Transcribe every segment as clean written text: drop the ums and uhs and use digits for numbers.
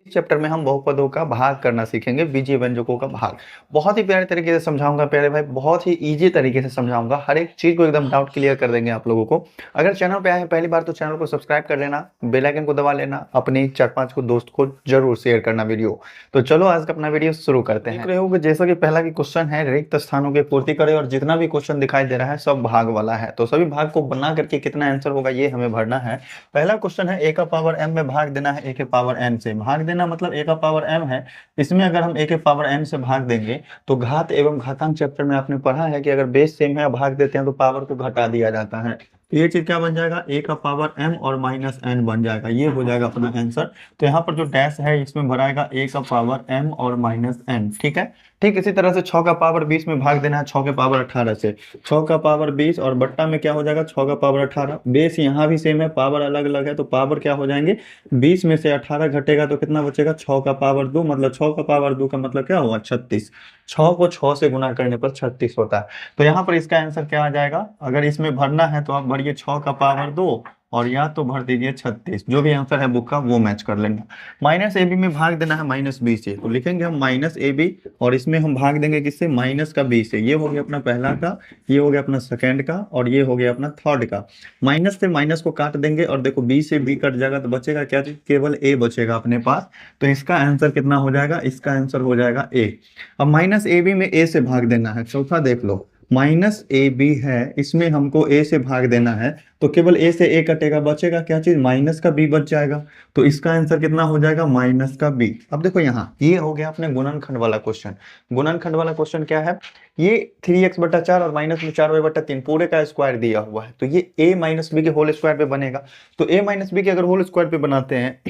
Chapter में हम बहुपदों का भाग करना सीखेंगे, बीजीय व्यंजकों का भाग। बहुत ही प्यारे तरीके से समझाऊंगा प्यारे भाई, बहुत ही इजी तरीके से समझाऊंगा, हर एक चीज को एकदम डाउट क्लियर कर देंगे आप लोगों को। अगर चैनल पे आए हैं पहली बार तो चैनल को सब्सक्राइब कर लेना, बेल आइकन को दबा लेना, अपने 4-5 को दोस्त को जरूर शेयर करना वीडियो। तो चलो आज का अपना वीडियो शुरू करते हैं। देख रहे हो कि जैसा कि पहला की क्वेश्चन है, रिक्त स्थानों की पूर्ति करें, और जितना भी क्वेश्चन दिखाई दे रहा है सब भाग वाला है, तो सभी भाग को बना करके कितना आंसर होगा ये हमें भरना है। पहला क्वेश्चन है, a का पावर m में भाग देना है a के पावर n से। भाग देना मतलब a का पावर m है, इसमें अगर हम a के पावर n से भाग देंगे तो घात एवं घातांक चैप्टर में आपने पढ़ा है कि अगर बेस सेम है भाग देते हैं तो पावर को घटा दिया जाता है। तो ये चीज क्या बन जाएगा, a का पावर m और माइनस n बन जाएगा, ये हो जाएगा अपना आंसर। तो यहाँ पर जो डैश है इसमें भराएगा a का पावर m और माइनस n, ठीक है। ठीक इसी तरह से 6 का पावर 20 में भाग देना है 6 के पावर 18 से। 6 का पावर 20 और बट्टा में क्या हो जाएगा 6 का पावर 18। बेस यहाँ भी सेम है, पावर अलग अलग है, तो पावर क्या हो जाएंगे, 20 में से 18 घटेगा तो कितना बचेगा 6 का पावर 2, मतलब 6 का पावर 2 का मतलब क्या हुआ 36। 6 को 6 से गुना करने पर 36 होता है। तो यहाँ पर इसका आंसर क्या आ जाएगा, अगर इसमें भरना है तो आप भरिए 6 का पावर 2 और या तो भर दीजिए 36, जो भी आंसर है बुक का वो मैच कर लेंगे। माइनस ए बी में भाग देना है माइनस बी से, तो लिखेंगे हम माइनस ए बी और इसमें हम भाग देंगे किससे, माइनस का बी से। ये हो गया अपना पहला का, ये हो गया अपना सेकंड का और ये हो गया अपना थर्ड का। माइनस से माइनस को काट देंगे और देखो बी से बी कट जाएगा तो बचेगा क्या चीज, केवल ए बचेगा अपने पास। तो इसका आंसर कितना हो जाएगा, इसका आंसर हो जाएगा ए। अब माइनस ए बी में ए से भाग देना है, चौथा देख लो माइनस ए बी है, इसमें हमको ए से भाग देना है तो केवल ए से ए कटेगा, बचेगा क्या चीज, माइनस का बी बच जाएगा। तो इसका आंसर कितना हो जाएगा, माइनस का बी। अब देखो यहाँ ये हो गया अपने गुणनखंड वाला क्वेश्चन। गुणनखंड वाला क्वेश्चन क्या है, ये 3x/4 और माइनस में 4y/3 पूरे का स्क्वायर दिया हुआ है, तो ये a माइनस बी के होल स्क्वायर पे बनेगा। तो a माइनस बी के अगर होल स्क्वायर पे बनाते हैं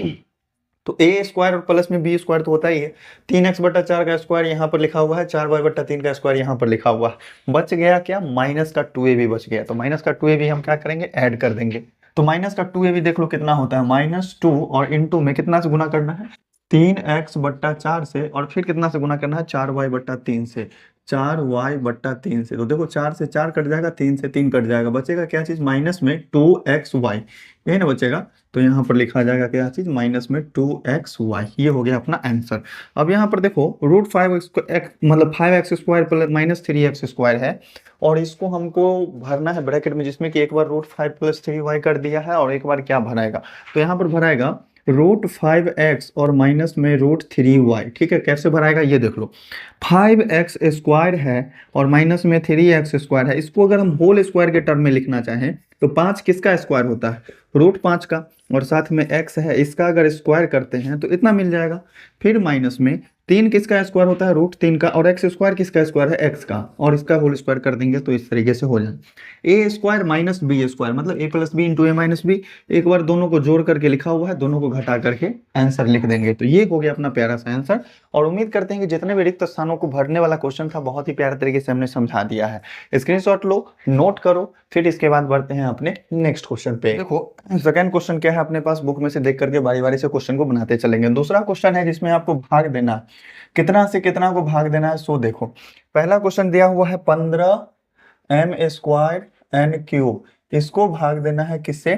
तो ए स्क्वायर और प्लस में बी स्क्वायर तो होता ही है। 3x/4 का स्क्वायर यहाँ पर लिखा हुआ है, 4y/3 का स्क्वायर यहाँ पर लिखा हुआ है। बच गया क्या, माइनस का 2ab बच गया। तो माइनस का 2ab हम क्या करेंगे, ऐड कर देंगे। तो माइनस का 2ab देख लो कितना होता है, -2 और इंटू में कितना से गुना करना है, 3x/4 से, और फिर कितना से गुना करना है 4y/3 से। 4y/3 से, तो देखो 4 से 4 कट जाएगा, 3 से 3 कट जाएगा, बचेगा क्या चीज, माइनस में 2xy, यही ना बचेगा। तो यहाँ पर लिखा जाएगा क्या चीज, माइनस में 2xy। ये हो गया अपना आंसर। अब यहाँ पर देखो √5 मतलब 5x² प्लस -3x² है, और इसको हमको भरना है ब्रैकेट में, जिसमें कि एक बार √5 + 3y कर दिया है और एक बार क्या भराएगा, तो यहाँ पर भराएगा √5x और माइनस में √3y। ठीक है, कैसे भराएगा ये देख लो, 5x² है और माइनस में 3x² है। इसको अगर हम होल स्क्वायर के टर्म में लिखना चाहें तो 5 किसका स्क्वायर होता है, √5 का, और साथ में x है, इसका अगर स्क्वायर करते हैं तो इतना मिल जाएगा। फिर माइनस में 3 किसका स्क्वायर होता है, √3 का, और x² किसका स्क्वायर है, x का, और इसका होल स्क्वायर कर देंगे तो इस तरीके से हो जाए a² माइनस b² मतलब a + b into a minus b। एक बार दोनों को जोड़ करके लिखा हुआ है, दोनों को घटा करके आंसर लिख देंगे। तो ये हो गया अपना प्यारा सा आंसर। और उम्मीद करते हैं कि जितने भी रिक्त स्थानों को भरने वाला क्वेश्चन था बहुत ही प्यारे तरीके से हमने समझा दिया है। स्क्रीनशॉट लो, नोट करो, फिर इसके बाद बढ़ते हैं अपने नेक्स्ट क्वेश्चन पे। देखो सेकंड क्वेश्चन क्या है, अपने पास बुक में से देख करके बारी बारी से क्वेश्चन को बनाते चलेंगे। दूसरा क्वेश्चन है जिसमें आपको भाग देना है, कितना से कितना को भाग देना है। सो देखो पहला क्वेश्चन दिया हुआ है 15m² n³, इसको भाग देना है किससे,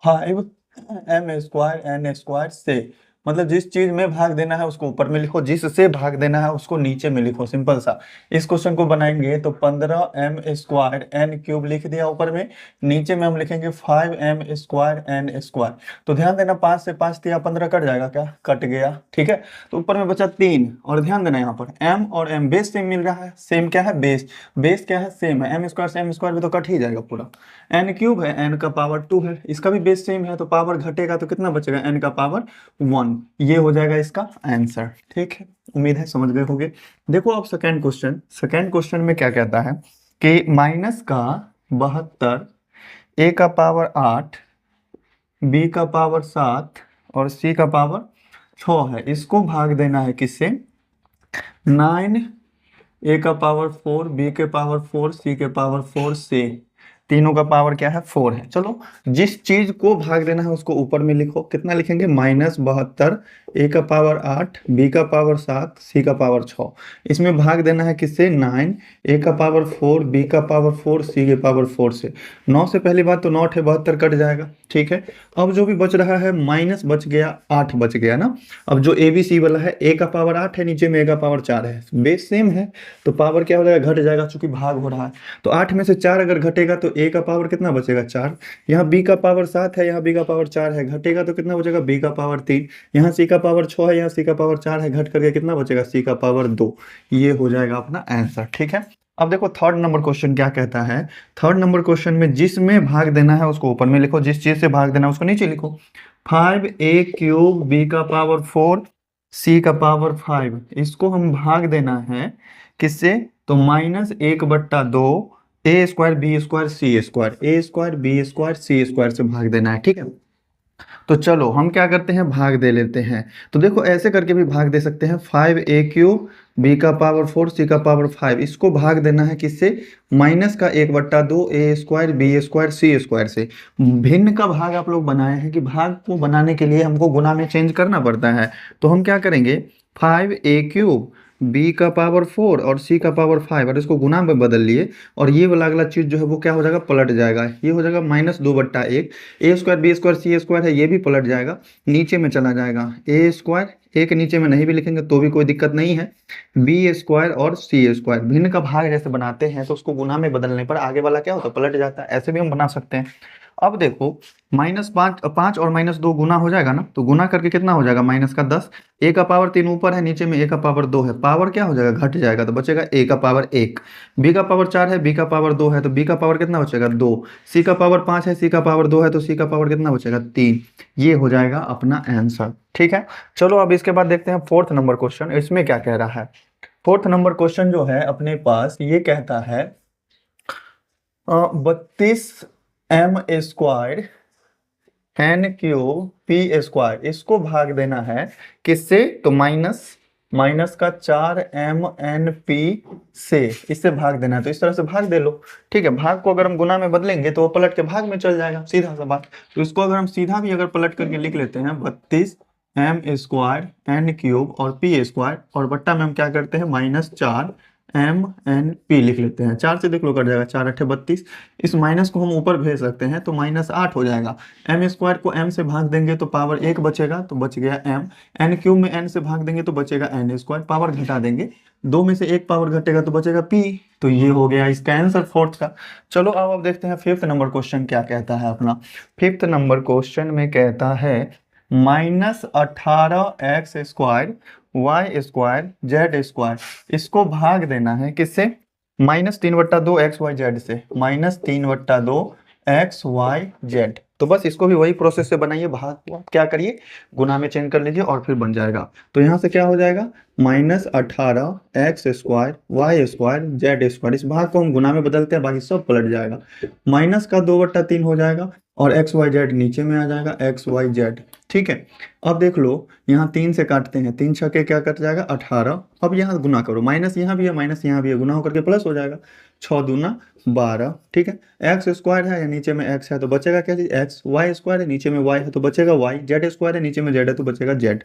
5m² n² से। मतलब जिस चीज में भाग देना है उसको ऊपर में लिखो, जिससे भाग देना है उसको नीचे में लिखो, सिंपल सा। इस क्वेश्चन को बनाएंगे तो 15m² n³ लिख दिया ऊपर में, नीचे में हम लिखेंगे 5m² n²। तो ध्यान देना 5 से 5 दिया 15 कट जाएगा क्या, कट गया, ठीक है। तो ऊपर में बचा 3, और ध्यान देना यहाँ पर m और m बेस सेम मिल रहा है, सेम क्या है, बेस, बेस क्या है, सेम है, m² से m² भी तो कट ही जाएगा पूरा। n³ है, n का पावर 2 है, इसका भी बेस सेम है, तो पावर घटेगा तो कितना बचेगा, n का पावर 1। ये हो जाएगा इसका आंसर, ठीक है। उम्मीद है समझ गए होंगे। देखो अब सेकंड क्वेश्चन, सेकंड क्वेश्चन में क्या कहता है कि माइनस का 72, a का पावर 8, b का पावर 7 और c का पावर 6 है, इसको भाग देना है किससे, 9 a का पावर 4, b के पावर 4, c के पावर 4 से। तीनों का पावर क्या है 4 है। चलो जिस चीज को भाग देना है उसको ऊपर में लिखो, कितना लिखेंगे -72, ए का पावर 8, बी का पावर 7, सी का पावर 6। इसमें भाग देना है किससे 9, ए का पावर 4, बी का पावर 4, सी के पावर 4 से। 9 से पहली बात तो 9 है 72 कट जाएगा, ठीक है। अब जो भी बच रहा है माइनस बच गया 8 बच गया ना। अब जो ए बी सी वाला है ए का पावर 8 है, नीचे में ए का पावर 4 है, बेस सेम है तो पावर क्या हो जाएगा घट जाएगा, चूंकि भाग हो रहा है। तो 8 में से 4 अगर घटेगा तो ए का पावर कितना बचेगा 4। यहाँ बी का पावर 7 है, यहाँ बी का पावर 4 है, घटेगा तो कितना बचेगा बी का पावर 3। यहाँ सी का पावर 6 है, यहाँ सी का पावर 4 है, घट करके कितना बचेगा सी का पावर 2। ये हो जाएगा अपना आंसर, ठीक है। अब देखो थर्ड नंबर क्वेश्चन क्या कहता है। थर्ड नंबर क्वेश्चन में जिसमें भाग देना है उसको ऊपर में लिखो, जिस चीज से भाग देना है उसको नीचे लिखो। 5a³ बी का पावर 4 सी का पावर 5, इसको हम भाग देना है किससे, तो -1/2 a² b² c², a² b² c² से भाग देना है, ठीक है। तो चलो हम क्या करते हैं भाग दे लेते हैं। तो देखो ऐसे करके भी भाग दे सकते हैं, 5a³ बी का पावर 4 सी का पावर 5, इसको भाग देना है किससे, -1/2 a² b² c² से। भिन्न का भाग आप लोग बनाए हैं कि भाग को बनाने के लिए हमको गुना में चेंज करना पड़ता है। तो हम क्या करेंगे 5a³ बी का पावर 4 और सी का पावर 5 और इसको गुना में बदल लिए, और ये वाला अगला चीज जो है वो क्या हो जाएगा पलट जाएगा, ये हो जाएगा -2/1। a² b² c² है, ये भी पलट जाएगा, नीचे में चला जाएगा a², एक नीचे में नहीं भी लिखेंगे तो भी कोई दिक्कत नहीं है, b² और c²। भिन्न का भाग जैसे बनाते हैं तो उसको गुना में बदलने पर आगे वाला क्या होता है पलट जाता है, ऐसे भी हम बना सकते हैं। अब देखो -5 और -2 गुना हो जाएगा ना, तो गुना करके कितना हो जाएगा -10। ए का पावर 3 ऊपर है, नीचे में ए का पावर 2 है, पावर क्या हो जाएगा घट जाएगा, तो बचेगा ए का पावर 1। बी का पावर 4 है, बी का पावर 2 है, तो बी का पावर कितना बचेगा 2। सी का पावर 5 है, सी का पावर 2 है, तो सी का पावर कितना बचेगा 3। ये हो जाएगा अपना आंसर, ठीक है। चलो अब इसके बाद देखते हैं फोर्थ नंबर क्वेश्चन, इसमें क्या कह रहा है। फोर्थ नंबर क्वेश्चन जो है अपने पास ये कहता है 32m² n³ p², इसको भाग देना है किससे, तो माइनस का 4m/n/p से, इससे भाग देना है। तो इस तरह से भाग दे लो, ठीक है। भाग को अगर हम गुना में बदलेंगे तो वो पलट के भाग में चल जाएगा, सीधा सा बात। तो इसको अगर हम सीधा भी अगर पलट करके लिख लेते हैं 32m² n³ और p² और बट्टा में हम क्या करते हैं -4m/n/p लिख लेते हैं। 4 से देख लो कट जाएगा, 4 8 32। इस माइनस को हम ऊपर भेज सकते हैं तो -8 हो जाएगा। m² को m से भाग देंगे तो पावर 1 बचेगा, तो बच गया m। n³ में n से भाग देंगे तो बचेगा n², पावर घटा देंगे, 2 में से 1 पावर घटेगा तो बचेगा p। तो ये हो गया इसका आंसर फोर्थ का। चलो अब देखते हैं फिफ्थ नंबर क्वेश्चन क्या कहता है अपना। फिफ्थ नंबर क्वेश्चन में कहता है -18x² y² z², इसको भाग देना है किससे, -3/2 xyz से, -3/2 xyz। तो बस इसको भी वही प्रोसेस से बनाइए, भाग को आप क्या करिए गुना में चेंज कर लीजिए और फिर बन जाएगा। तो यहाँ से क्या हो जाएगा -18x² y² z², इस भाग को हम गुना में बदलते हैं बाकी सब पलट जाएगा। माइनस का 2/3 हो जाएगा और xyz नीचे में आ जाएगा xyz, ठीक है। अब देख लो यहाँ 3 से काटते हैं, 3 छके क्या कट जाएगा 18। अब यहाँ गुना करो, माइनस यहाँ भी है माइनस यहाँ भी है, गुना होकर के प्लस हो जाएगा, 6 दूना 12, ठीक है। x² है या नीचे में x है तो बचेगा क्या चीज x, y² है नीचे में y है तो बचेगा y, z² है नीचे में z है तो बचेगा z।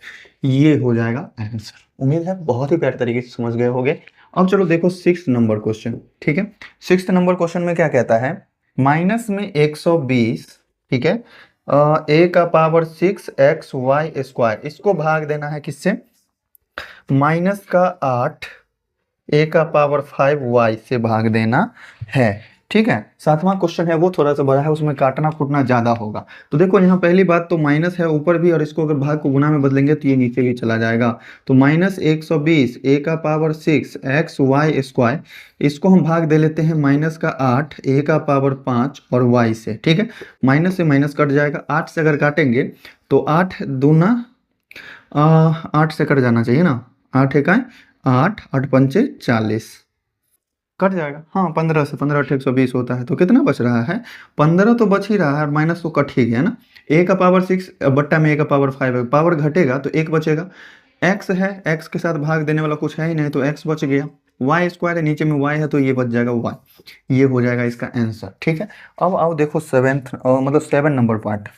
ये हो जाएगा आंसर। उम्मीद है बहुत ही प्यारे तरीके से समझ गए होंगे। अब चलो देखो 6th नंबर क्वेश्चन, ठीक है। 6th नंबर क्वेश्चन में क्या कहता है, माइनस में 120, ठीक है, a का पावर 6xy², इसको भाग देना है किससे, माइनस का 8 a का पावर 5y से भाग देना है, ठीक है। 7वां क्वेश्चन है वो थोड़ा सा बड़ा है, उसमें काटना कूटना ज्यादा होगा। तो देखो यहाँ पहली बात तो माइनस है ऊपर भी, और इसको अगर भाग को गुना में बदलेंगे तो ये नीचे भी चला जाएगा। तो -120 a का पावर 6xy², इसको हम भाग दे लेते हैं माइनस का 8 a का पावर 5 और y से, ठीक है। माइनस से माइनस कट जाएगा, 8 से अगर काटेंगे तो 8 दूना 8 से कट जाना चाहिए ना, 8 एक 8, 8 पंचे 40 कट जाएगा। हाँ 15 से 15 8 120 होता है, तो कितना बच रहा है 15 तो बच ही रहा है, माइनस तो कट ही गया ना। a का पावर 6 बट्टा में a का पावर 5 है, पावर घटेगा तो 1 बचेगा। x है, x के साथ भाग देने वाला कुछ है ही नहीं तो x बच गया। वाई स्क्वायर है, नीचे में वाई है तो ये बच जाएगा वाई, ये हो जाएगा इसका आंसर। ठीक है, अब आओ देखो सेवेंथ मतलब 7 नंबर पार्ट।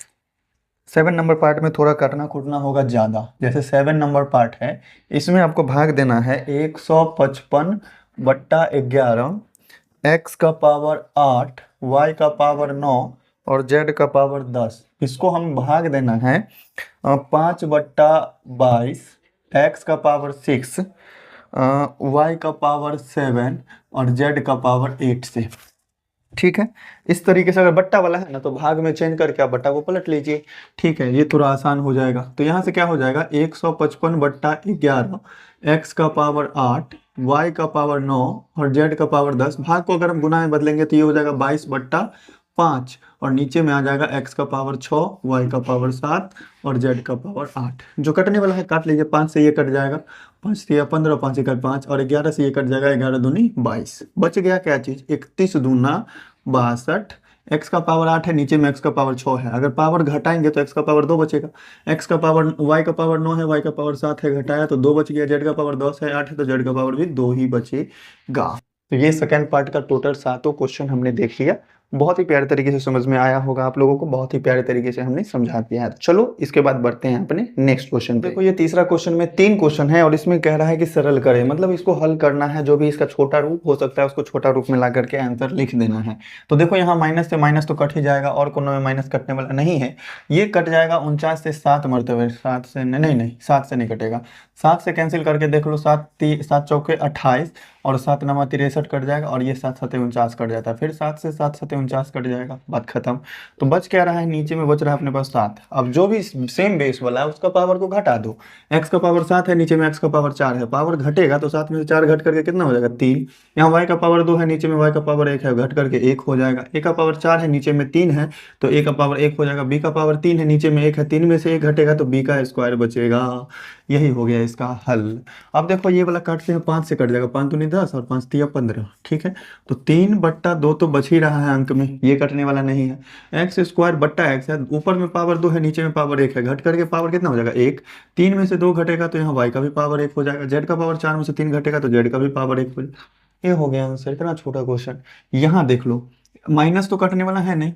7 नंबर पार्ट में थोड़ा कटना कुटना होगा ज़्यादा। जैसे 7 नंबर पार्ट है, इसमें आपको भाग देना है 155/11, एक्स का पावर 8, वाई का पावर 9 और जेड का पावर 10। इसको हम भाग देना है 5/22, एक्स का पावर 6, वाई का पावर 7 और जेड का पावर 8 से। ठीक है, इस तरीके से अगर बट्टा वाला है ना तो भाग में चेंज करके आप बट्टा को पलट लीजिए। ठीक है, ये थोड़ा आसान हो जाएगा। तो यहाँ से क्या हो जाएगा 155/11, एक्स का पावर 8, वाई का पावर 9 और जेड का पावर 10। भाग को अगर हम गुना में बदलेंगे तो ये हो जाएगा 22/5 और नीचे में आ जाएगा एक्स का पावर 6, वाई का पावर 7 और जेड का पावर 8। जो कटने वाला है काट लीजिए, 5 से ये कट जाएगा, 5 से 15, 5 1 5 और 11 से ये कट जाएगा, 11 दूनी 22। बच गया क्या चीज़, 31 दूना 62। एक्स का पावर 8 है, नीचे में एक्स का पावर 6 है। अगर पावर घटाएंगे तो एक्स का पावर 2 बचेगा। एक्स का पावर वाई का पावर 9 है, वाई का पावर 7 है, घटाया तो 2 बच गया। जेड का पावर 10 है, 8 है तो जेड का पावर भी 2 ही बचेगा। तो ये सेकंड पार्ट का टोटल 7 क्वेश्चन हमने देख लिया। बहुत ही प्यारे तरीके से समझ में आया होगा आप लोगों को, बहुत ही प्यारे तरीके से हमने समझा दिया है। चलो इसके बाद बढ़ते हैं अपने नेक्स्ट क्वेश्चन पे। देखो ये तीसरा क्वेश्चन में 3 क्वेश्चन है और इसमें कह रहा है कि सरल करें, मतलब इसको हल करना है, जो भी इसका छोटा रूप हो सकता है उसको छोटा रूप में ला करके आंसर लिख देना है। तो देखो यहाँ माइनस से माइनस तो कट ही जाएगा और कोनो में माइनस कटने वाला नहीं है। ये कट जाएगा 49 से 7 मरतबे, 7 से नहीं 7 से नहीं कटेगा। 7 से कैंसिल करके देख लो, 7 चौके 28 और 7 नवा 63 कट जाएगा और ये 7 7 49 कट जाता है। फिर 7 से 7 7 49 कट जाएगा, बात खत्म। तो बच क्या रहा है, नीचे में बच रहा है अपने पास 7। अब जो भी सेम बेस वाला है उसका पावर को घटा दो। एक्स का पावर 7 है, नीचे में एक्स का पावर 4 है, पावर घटेगा तो 7 में से 4 घट करके कितना हो जाएगा 3। यहाँ वाई का पावर 2 है, नीचे में वाई का पावर 1 है, घट करके 1 हो जाएगा। ए का पावर 4 है, नीचे में 3 है तो ए का पावर 1 हो जाएगा। बी का पावर 3 है, नीचे में 1 है, 3 में से 1 घटेगा तो बी का स्क्वायर बचेगा। यही हो गया इसका हल। अब देखो ये वाला काटते हैं, 5 से कट जाएगा, 5 दूनी 10 और 5 तिया 15। ठीक है, तो 3/2 तो बच ही रहा है अंक में, ये कटने वाला नहीं है। एक्स स्क्वायर बट्टा एक्स है, ऊपर में पावर 2 है, नीचे में पावर 1 है, घट करके पावर कितना हो जाएगा 1। 3 में से 2 घटेगा तो यहाँ वाई का भी पावर 1 हो जाएगा। जेड का पावर 4 में से 3 घटेगा तो जेड का भी पावर 1 हो जाएगा। ये हो गया आंसर, इतना छोटा क्वेश्चन। यहाँ देख लो माइनस तो कटने वाला है नहीं,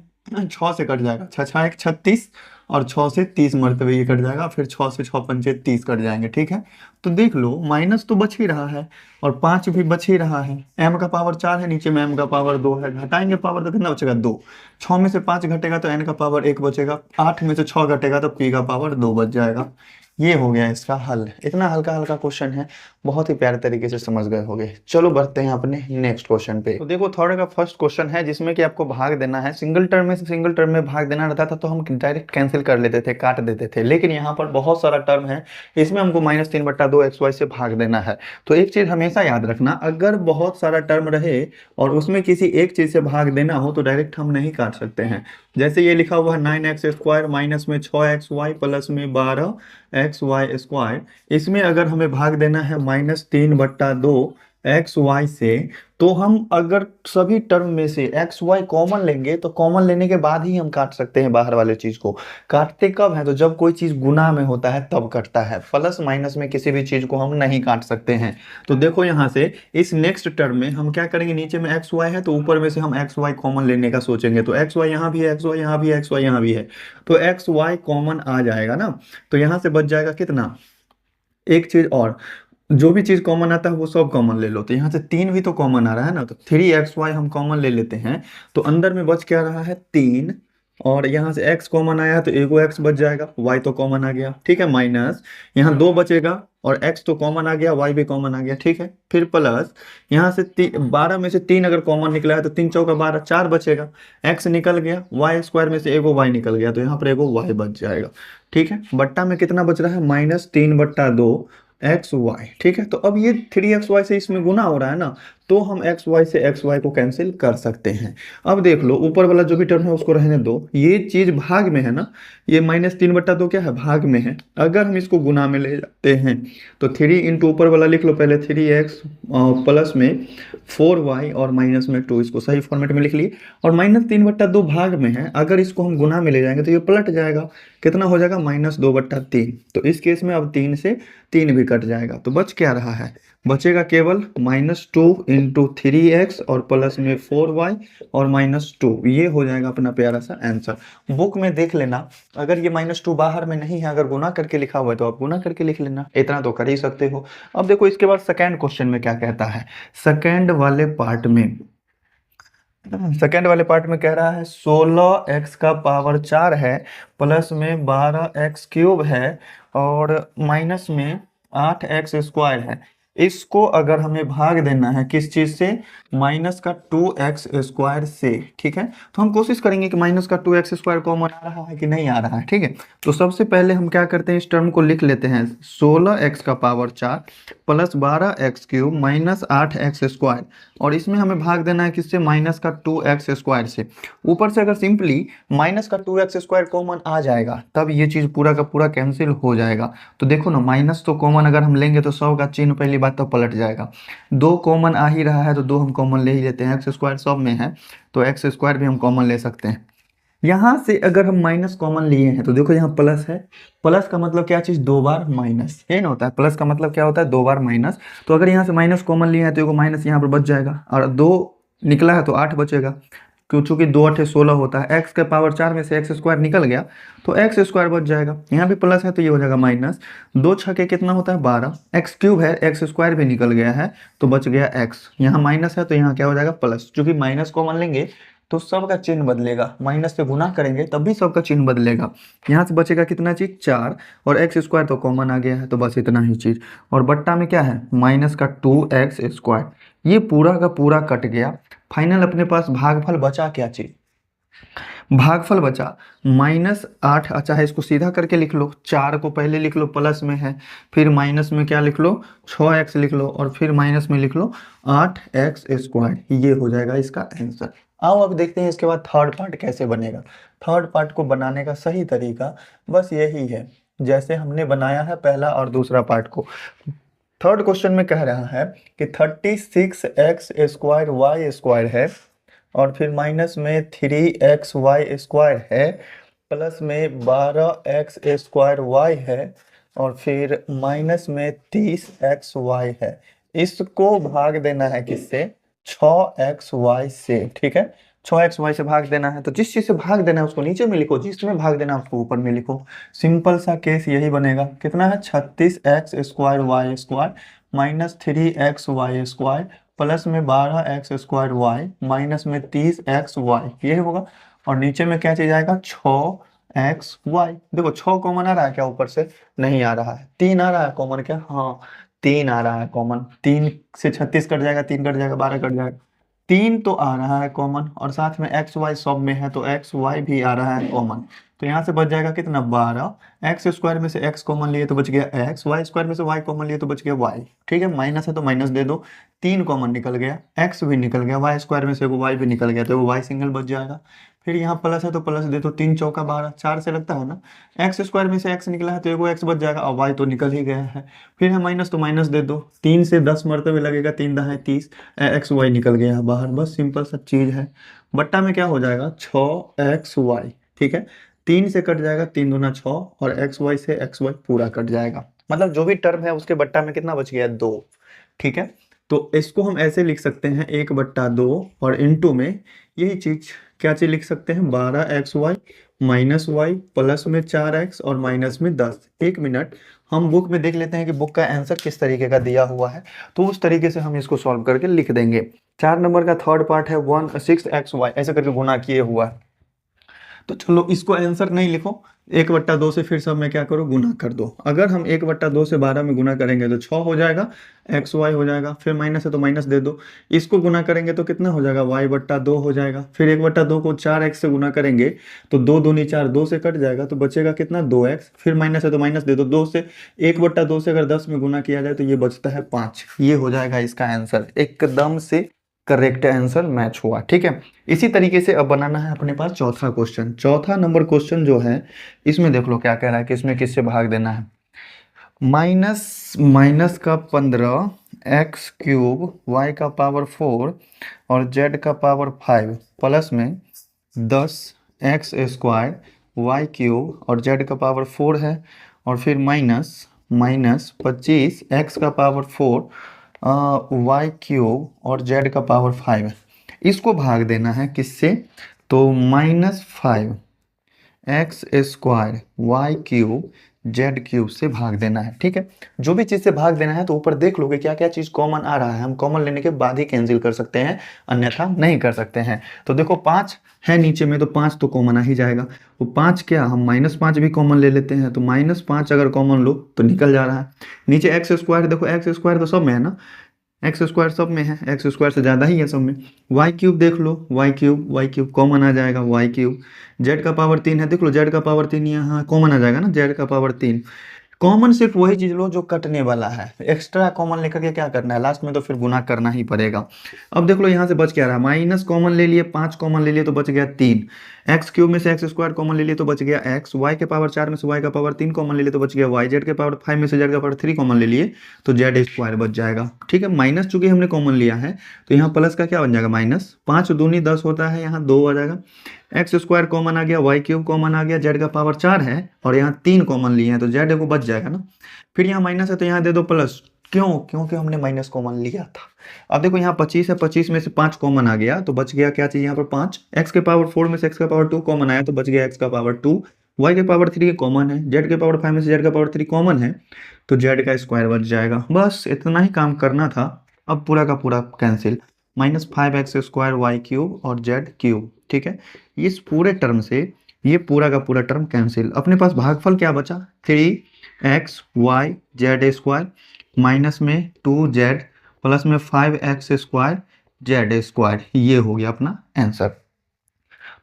6 से कट जाएगा, 6 6 1 36 और 6 से 30 मरतबे ये कट जाएगा। फिर 6 से 6 पंचे 30 कट जाएंगे। ठीक है, तो देख लो माइनस तो बच ही रहा है और 5 भी बच ही रहा है। एम का पावर 4 है, नीचे में एम का पावर 2 है, घटाएंगे पावर तो कितना बचेगा 2। 6 में से 5 घटेगा तो एन का पावर 1 बचेगा। 8 में से 6 घटेगा तो पी का पावर 2 बच जाएगा। ये हो गया इसका हल। इतना हल्का हल्का क्वेश्चन है, बहुत ही प्यारे तरीके से समझ गए होंगे। चलो बढ़ते हैं अपने नेक्स्ट क्वेश्चन पे। तो देखो थर्ड का फर्स्ट क्वेश्चन है जिसमें कि आपको भाग देना है। सिंगल टर्म में से सिंगल टर्म में भाग देना रहता था तो हम डायरेक्ट कैंसिल कर लेते थे, काट देते थे, लेकिन यहाँ पर बहुत सारा टर्म है, इसमें हमको -3/2 XY से भाग देना है। तो एक चीज हमेशा याद रखना, अगर बहुत सारा टर्म रहे और उसमें किसी एक चीज से भाग देना हो तो डायरेक्ट हम नहीं काट सकते हैं। जैसे ये लिखा हुआ है 9x² माइनस में 6xy प्लस में 12xy स्क्वायर, इसमें अगर हमें भाग देना है -3/2 XY से, तो हम अगर सभी टर्म में से XY कॉमन लेंगे तो कॉमन लेने के बाद ही हम काट सकते हैं बाहर वाले चीज को। काटते कब है, तो जब कोई चीज गुना में होता है तब कटता है, प्लस माइनस में किसी भी चीज को हम नहीं काट सकते हैं। तो देखो यहाँ से इस नेक्स्ट टर्म में हम क्या करेंगे, नीचे में XY है तो ऊपर में से हम XY कॉमन लेने का सोचेंगे। तो XY यहाँ भी है, XY यहाँ भी है, XY यहाँ भी है, तो XY कॉमन आ जाएगा ना। तो यहाँ से बच जाएगा कितना, एक चीज और, जो भी चीज कॉमन आता है वो सब कॉमन ले लो। तो यहाँ से 3 भी तो कॉमन आ रहा है ना, तो 3xy हम कॉमन ले लेते हैं तो अंदर में बच क्या रहा है 3, और यहाँ से x कॉमन आया तो एगो x बच जाएगा, y तो कॉमन आ गया। ठीक है, माइनस यहाँ 2 बचेगा और x तो कॉमन आ गया, y भी कॉमन आ गया। ठीक है, फिर प्लस यहाँ से 12 में से 3 अगर कॉमन निकला है तो 3 चौका 12, 4 बचेगा, x निकल गया, y स्क्वायर में से एगो y निकल गया तो यहाँ पर एगो y बच जाएगा। ठीक है, बट्टा में कितना बच रहा है -3/2 XY। ठीक है, तो अब ये 3xy से इसमें गुना हो रहा है ना, तो हम XY से XY को कैंसिल कर सकते हैं। अब देख लो ऊपर वाला जो भी टर्म है उसको रहने दो, ये चीज भाग में है ना, ये -3/2 क्या है, भाग में है। अगर हम इसको गुना में ले जाते हैं तो 3 इंटू ऊपर वाला लिख लो पहले 3x प्लस में 4y और माइनस में 2, इसको सही फॉर्मेट में लिख लिए। और -3/2 भाग में है, अगर इसको हम गुना में ले जाएंगे तो ये पलट जाएगा, कितना हो जाएगा -2/3। तो इस केस में अब 3 से 3 भी कट जाएगा तो बच क्या रहा है बचेगा केवल -2 × 3x और प्लस में 4y और -2, ये हो जाएगा अपना प्यारा सा आंसर। बुक में देख लेना, अगर ये -2 बाहर में नहीं है, अगर गुना करके लिखा हुआ है तो आप गुना करके लिख लेना, इतना तो कर ही सकते हो। अब देखो इसके बाद सेकेंड क्वेश्चन में क्या कहता है। सेकेंड वाले पार्ट में कह रहा है 16x का पावर 4 है, प्लस में 12x³ है और माइनस में 8x² है। इसको अगर हमें भाग देना है किस चीज से, -2x² से, ठीक है। तो हम कोशिश करेंगे कि -2x² कॉमन आ रहा है कि नहीं आ रहा है, ठीक है। तो सबसे पहले हम क्या करते हैं, इस टर्म को लिख लेते हैं 16x का power 4 plus 12x³ minus 8x², और इसमें हमें भाग देना है किससे, -2x² से। ऊपर से अगर सिंपली -2x² कॉमन आ जाएगा तब ये चीज पूरा का पूरा कैंसिल हो जाएगा। तो देखो ना, माइनस तो कॉमन अगर हम लेंगे तो 100 का चिन्ह पहली बात तो पलट जाएगा। 2 कॉमन आ ही रहा है तो 2 हम कॉमन ले ही लेते हैं, x² सब में है तो x² भी हम कॉमन ले सकते हैं। यहाँ से अगर हम माइनस कॉमन लिए हैं तो देखो यहाँ प्लस है, प्लस का मतलब क्या चीज, 2 बार माइनस, ये ना होता है, प्लस का मतलब क्या होता है, 2 बार माइनस। तो अगर यहाँ से माइनस कॉमन लिए हैं तो माइनस यहाँ पर बच जाएगा, और 2 निकला है तो 8 बचेगा, क्यों, चूंकि 2 8 16 होता है। x के पावर 4 में से x² निकल गया तो x² बच जाएगा। यहाँ भी प्लस है तो ये हो जाएगा माइनस, 2 छके कितना होता है 12, x³ है, x² भी निकल गया है तो बच गया x, यहाँ माइनस है तो यहाँ क्या हो जाएगा प्लस। चूंकि माइनस कॉमन लेंगे तो सबका चिन्ह बदलेगा, माइनस से गुना करेंगे तब भी सबका चिन्ह बदलेगा। यहाँ से बचेगा कितना चीज 4, और x² तो कॉमन आ गया है तो बस इतना ही चीज। और बट्टा में क्या है, -2x², ये पूरा का पूरा कट गया। फाइनल अपने पास भागफल बचा क्या चीज, भागफल बचा -8। अच्छा है, इसको सीधा करके लिख लो, 4 को पहले लिख लो प्लस में है, फिर माइनस में क्या लिख लो 6x लिख लो, और फिर माइनस में लिख लो 8x², ये हो जाएगा इसका आंसर। आओ अब देखते हैं इसके बाद थर्ड पार्ट कैसे बनेगा। थर्ड पार्ट को बनाने का सही तरीका बस यही है जैसे हमने बनाया है पहला और दूसरा पार्ट को। थर्ड क्वेश्चन में कह रहा है कि 36x² y² है, और फिर माइनस में 3xy² है, प्लस में 12x² y है, और फिर माइनस में 30xy है। इसको भाग देना है किससे, 6xy से, ठीक है। 6xy से भाग देना है तो जिस चीज से भाग देना है उसको नीचे में लिखो, जिसमें भाग देना है उसको ऊपर में लिखो। सिंपल सा केस यही बनेगा। कितना है, 36x² y² minus 3xy² plus में 12x² y माइनस में 30xy, ये होगा। और नीचे में क्या चीज आएगा, 6xy। देखो 6 कॉमन आ रहा है क्या, ऊपर से नहीं आ रहा है, 3 आ रहा है कॉमन क्या, हाँ 3 आ रहा है कॉमन। 3 से 36 कट जाएगा, 3 कट जाएगा, 12 कट जाएगा, 3 तो आ रहा है कॉमन, और साथ में xy सब में है तो xy भी आ रहा है कॉमन। तो यहाँ से बच जाएगा कितना, 12। x² में से x कॉमन लिए तो बच गया x, y² में से y कॉमन लिए तो बच गया y, ठीक है। माइनस है तो माइनस दे दो, 3 कॉमन निकल गया, x भी निकल गया, y² में से y भी निकल गया तो y सिंगल बच जाएगा। फिर यहाँ प्लस है तो प्लस दे दो, 3 चौका 12, 4 से लगता है ना, x² में से x निकला है तो x बच जाएगा, और y तो निकल ही गया है। फिर है माइनस तो माइनस दे दो, 3 से 10 मरतबे लगेगा, 3 दहाई 30, xy निकल गया बाहर, बस सिंपल सा चीज है। बट्टा में क्या हो जाएगा, 6xy, ठीक है। 3 से कट जाएगा, 3 दूना 6, और xy से xy पूरा कट जाएगा, मतलब जो भी टर्म है उसके बट्टा में कितना बच गया, 2, ठीक है। तो इसको हम ऐसे लिख सकते हैं 1/2, और इनटू में यही चीज क्या चीज लिख सकते हैं, 12xy माइनस y प्लस में 4x और माइनस में 10। 1 मिनट हम बुक में देख लेते हैं कि बुक का आंसर किस तरीके का दिया हुआ है, तो उस तरीके से हम इसको सॉल्व करके लिख देंगे। 4 नंबर का थर्ड पार्ट है 16xy, ऐसे करके गुना किए हुआ है। तो चलो इसको आंसर नहीं लिखो, 1/2 से फिर सब में क्या करो, गुना कर दो। अगर हम 1/2 से 12 में गुना करेंगे तो 6 हो जाएगा, xy हो जाएगा, फिर माइनस है तो माइनस दे दो। इसको गुना करेंगे तो कितना हो जाएगा, y/2 हो जाएगा। फिर 1/2 को 4x से गुना करेंगे तो 2 दूनी 4, 2 से कट जाएगा तो बचेगा कितना, 2x। फिर माइनस है तो माइनस दे दो, 2 से 1/2 से अगर 10 में गुना किया जाए तो ये बचता है 5। ये हो जाएगा इसका आंसर, एकदम से करेक्ट आंसर मैच हुआ, ठीक है। इसी तरीके से अब बनाना है अपने पास चौथा क्वेश्चन। चौथा नंबर क्वेश्चन जो है इसमें देख लो क्या कह रहा है कि इसमें किससे भाग देना है। माइनस का 15 x³ y का पावर 4 और z का पावर 5 प्लस में 10 x² y³ और z का पावर 4 है, और फिर माइनस 25 x का पावर 4 वाई क्यूब और जेड का पावर 5, इसको भाग देना है किससे, तो -5 x² Y cube Z cube से भाग देना है। ठीक है, जो भी चीज़ से भाग देना है तो ऊपर देख लोगे क्या क्या चीज़ कॉमन आ रहा है, हम कॉमन लेने के बाद ही कैंसिल कर सकते हैं, अन्यथा नहीं कर सकते हैं। तो देखो 5 है नीचे में, तो 5 तो कॉमन आ ही जाएगा। वो 5 क्या, हम -5 भी कॉमन ले लेते हैं, तो -5 अगर कॉमन लो तो निकल जा रहा है। नीचे x², देखो x² तो सब में है ना, x² सब में है, x² से ज़्यादा ही है सब में। वाई क्यूब देख लो, वाई क्यूब कॉमन आ जाएगा, वाई क्यूब। जेड का पावर 3 है, देख लो जेड का पावर 3 यहाँ कॉमन आ जाएगा ना, जेड का पावर 3। कॉमन सिर्फ वही चीज लो जो कटने वाला है, एक्स्ट्रा कॉमन लेकर के क्या करना है, लास्ट में तो फिर गुना करना ही पड़ेगा। अब देख लो यहाँ से बच क्या रहा, माइनस कॉमन ले लिए, 5 कॉमन ले लिए तो बच गया 3। x³ में से x² कॉमन ले लिए तो बच गया x, y के पावर 4 में से y का पावर 3 कॉमन ले लिए तो बच गया y, z के पावर 5 में से z का पावर 3 कॉमन ले लिए तो z² बच जाएगा। ठीक है, माइनस चूंकि हमने कॉमन लिया है तो यहाँ प्लस का क्या बन जाएगा, माइनस 5 दूनी 10 होता है, यहाँ 2 आ जाएगा। x² कॉमन आ गया, y³ कॉमन आ गया, z का पावर 4 है और यहाँ 3 कॉमन लिए हैं तो z को बच जाएगा ना। फिर यहाँ माइनस है तो यहाँ दे दो प्लस, क्यों, क्योंकि हमने माइनस कॉमन लिया था। अब देखो यहाँ 25 है, 25 में से 5 कॉमन आ गया तो बच गया क्या चीज यहाँ पर 5। x के पावर 4 में से x का पावर 2 कॉमन आया तो बच गया x का पावर 2। y के पावर 3 कॉमन है, z के पावर 5 में से z का पावर 3 कॉमन है तो z का स्क्वायर बच जाएगा। बस इतना ही काम करना था। अब पूरा का पूरा कैंसिल, -5x² वाई क्यूब और जेड क्यूब। ठीक है, इस पूरे टर्म से ये पूरा का पूरा टर्म कैंसिल। अपने पास भागफल क्या बचा, 3x y z² माइनस में 2z प्लस में 5x² z², ये हो गया अपना आंसर।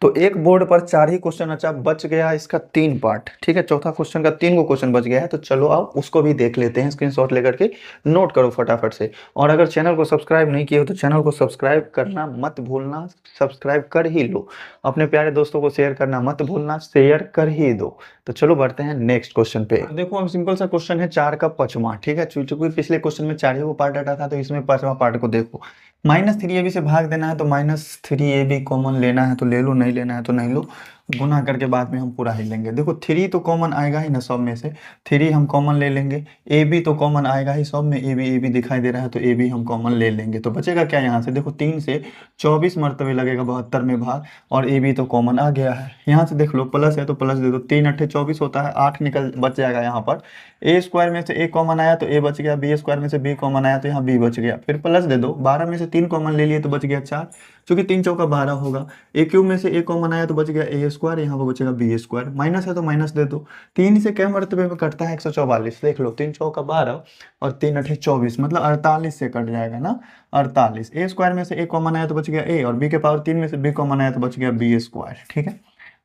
तो एक बोर्ड पर 4 ही क्वेश्चन अच्छा बच गया, इसका 3 पार्ट। ठीक है, चौथा क्वेश्चन का 3 गो क्वेश्चन बच गया है, तो चलो आप उसको भी देख लेते हैं, स्क्रीनशॉट लेकर के नोट करो फटाफट से। और अगर चैनल को सब्सक्राइब नहीं किए हो तो चैनल को सब्सक्राइब करना मत भूलना, सब्सक्राइब कर ही लो। अपने प्यारे दोस्तों को शेयर करना मत भूलना, शेयर कर ही दो। तो चलो बढ़ते हैं नेक्स्ट क्वेश्चन पे। देखो अब सिंपल सा क्वेश्चन है 4 का 5वां। ठीक है, चूंकि पिछले क्वेश्चन में 4 ही वो पार्ट आता था तो इसमें 5वां पार्ट को देखो। -3ab से भाग देना है तो -3ab कॉमन लेना है तो ले लो, नहीं लेना है तो नहीं लो, गुना करके बाद में हम पूरा ही लेंगे। देखो 3 तो कॉमन आएगा ही ना सब में से, 3 हम कॉमन ले लेंगे। ab तो कॉमन आएगा ही सब में, ab दिखाई दे रहा है तो ab हम कॉमन ले लेंगे। तो बचेगा क्या यहाँ से, देखो 3 से 24 मरतबे लगेगा 72 में भाग, और ab तो कॉमन आ गया है। यहाँ से देख लो प्लस है तो प्लस दे दो, 3 8 24 होता है, 8 निकल बच जाएगा यहाँ पर। a² में से a कॉमन आया तो a बच गया, b² में से b कॉमन आया तो यहाँ b बच गया। फिर प्लस दे दो, 12 में से 3 कॉमन ले लिए तो बच गया 4, क्योंकि 3 चौका 12 होगा। a³ में से a कॉमन आया तो बच गया a², यहाँ पर बचेगा b²। माइनस है तो माइनस दे दो, 3 से क्या मरतबे में कटता है 144, देख लो 3 चौका 12 और 3 8 24, मतलब 48 से कट जाएगा ना, 48। a² में से a कॉमन आया तो बच गया a, और b के पावर 3 में से b कॉमन आया तो बच गया b²। ठीक है,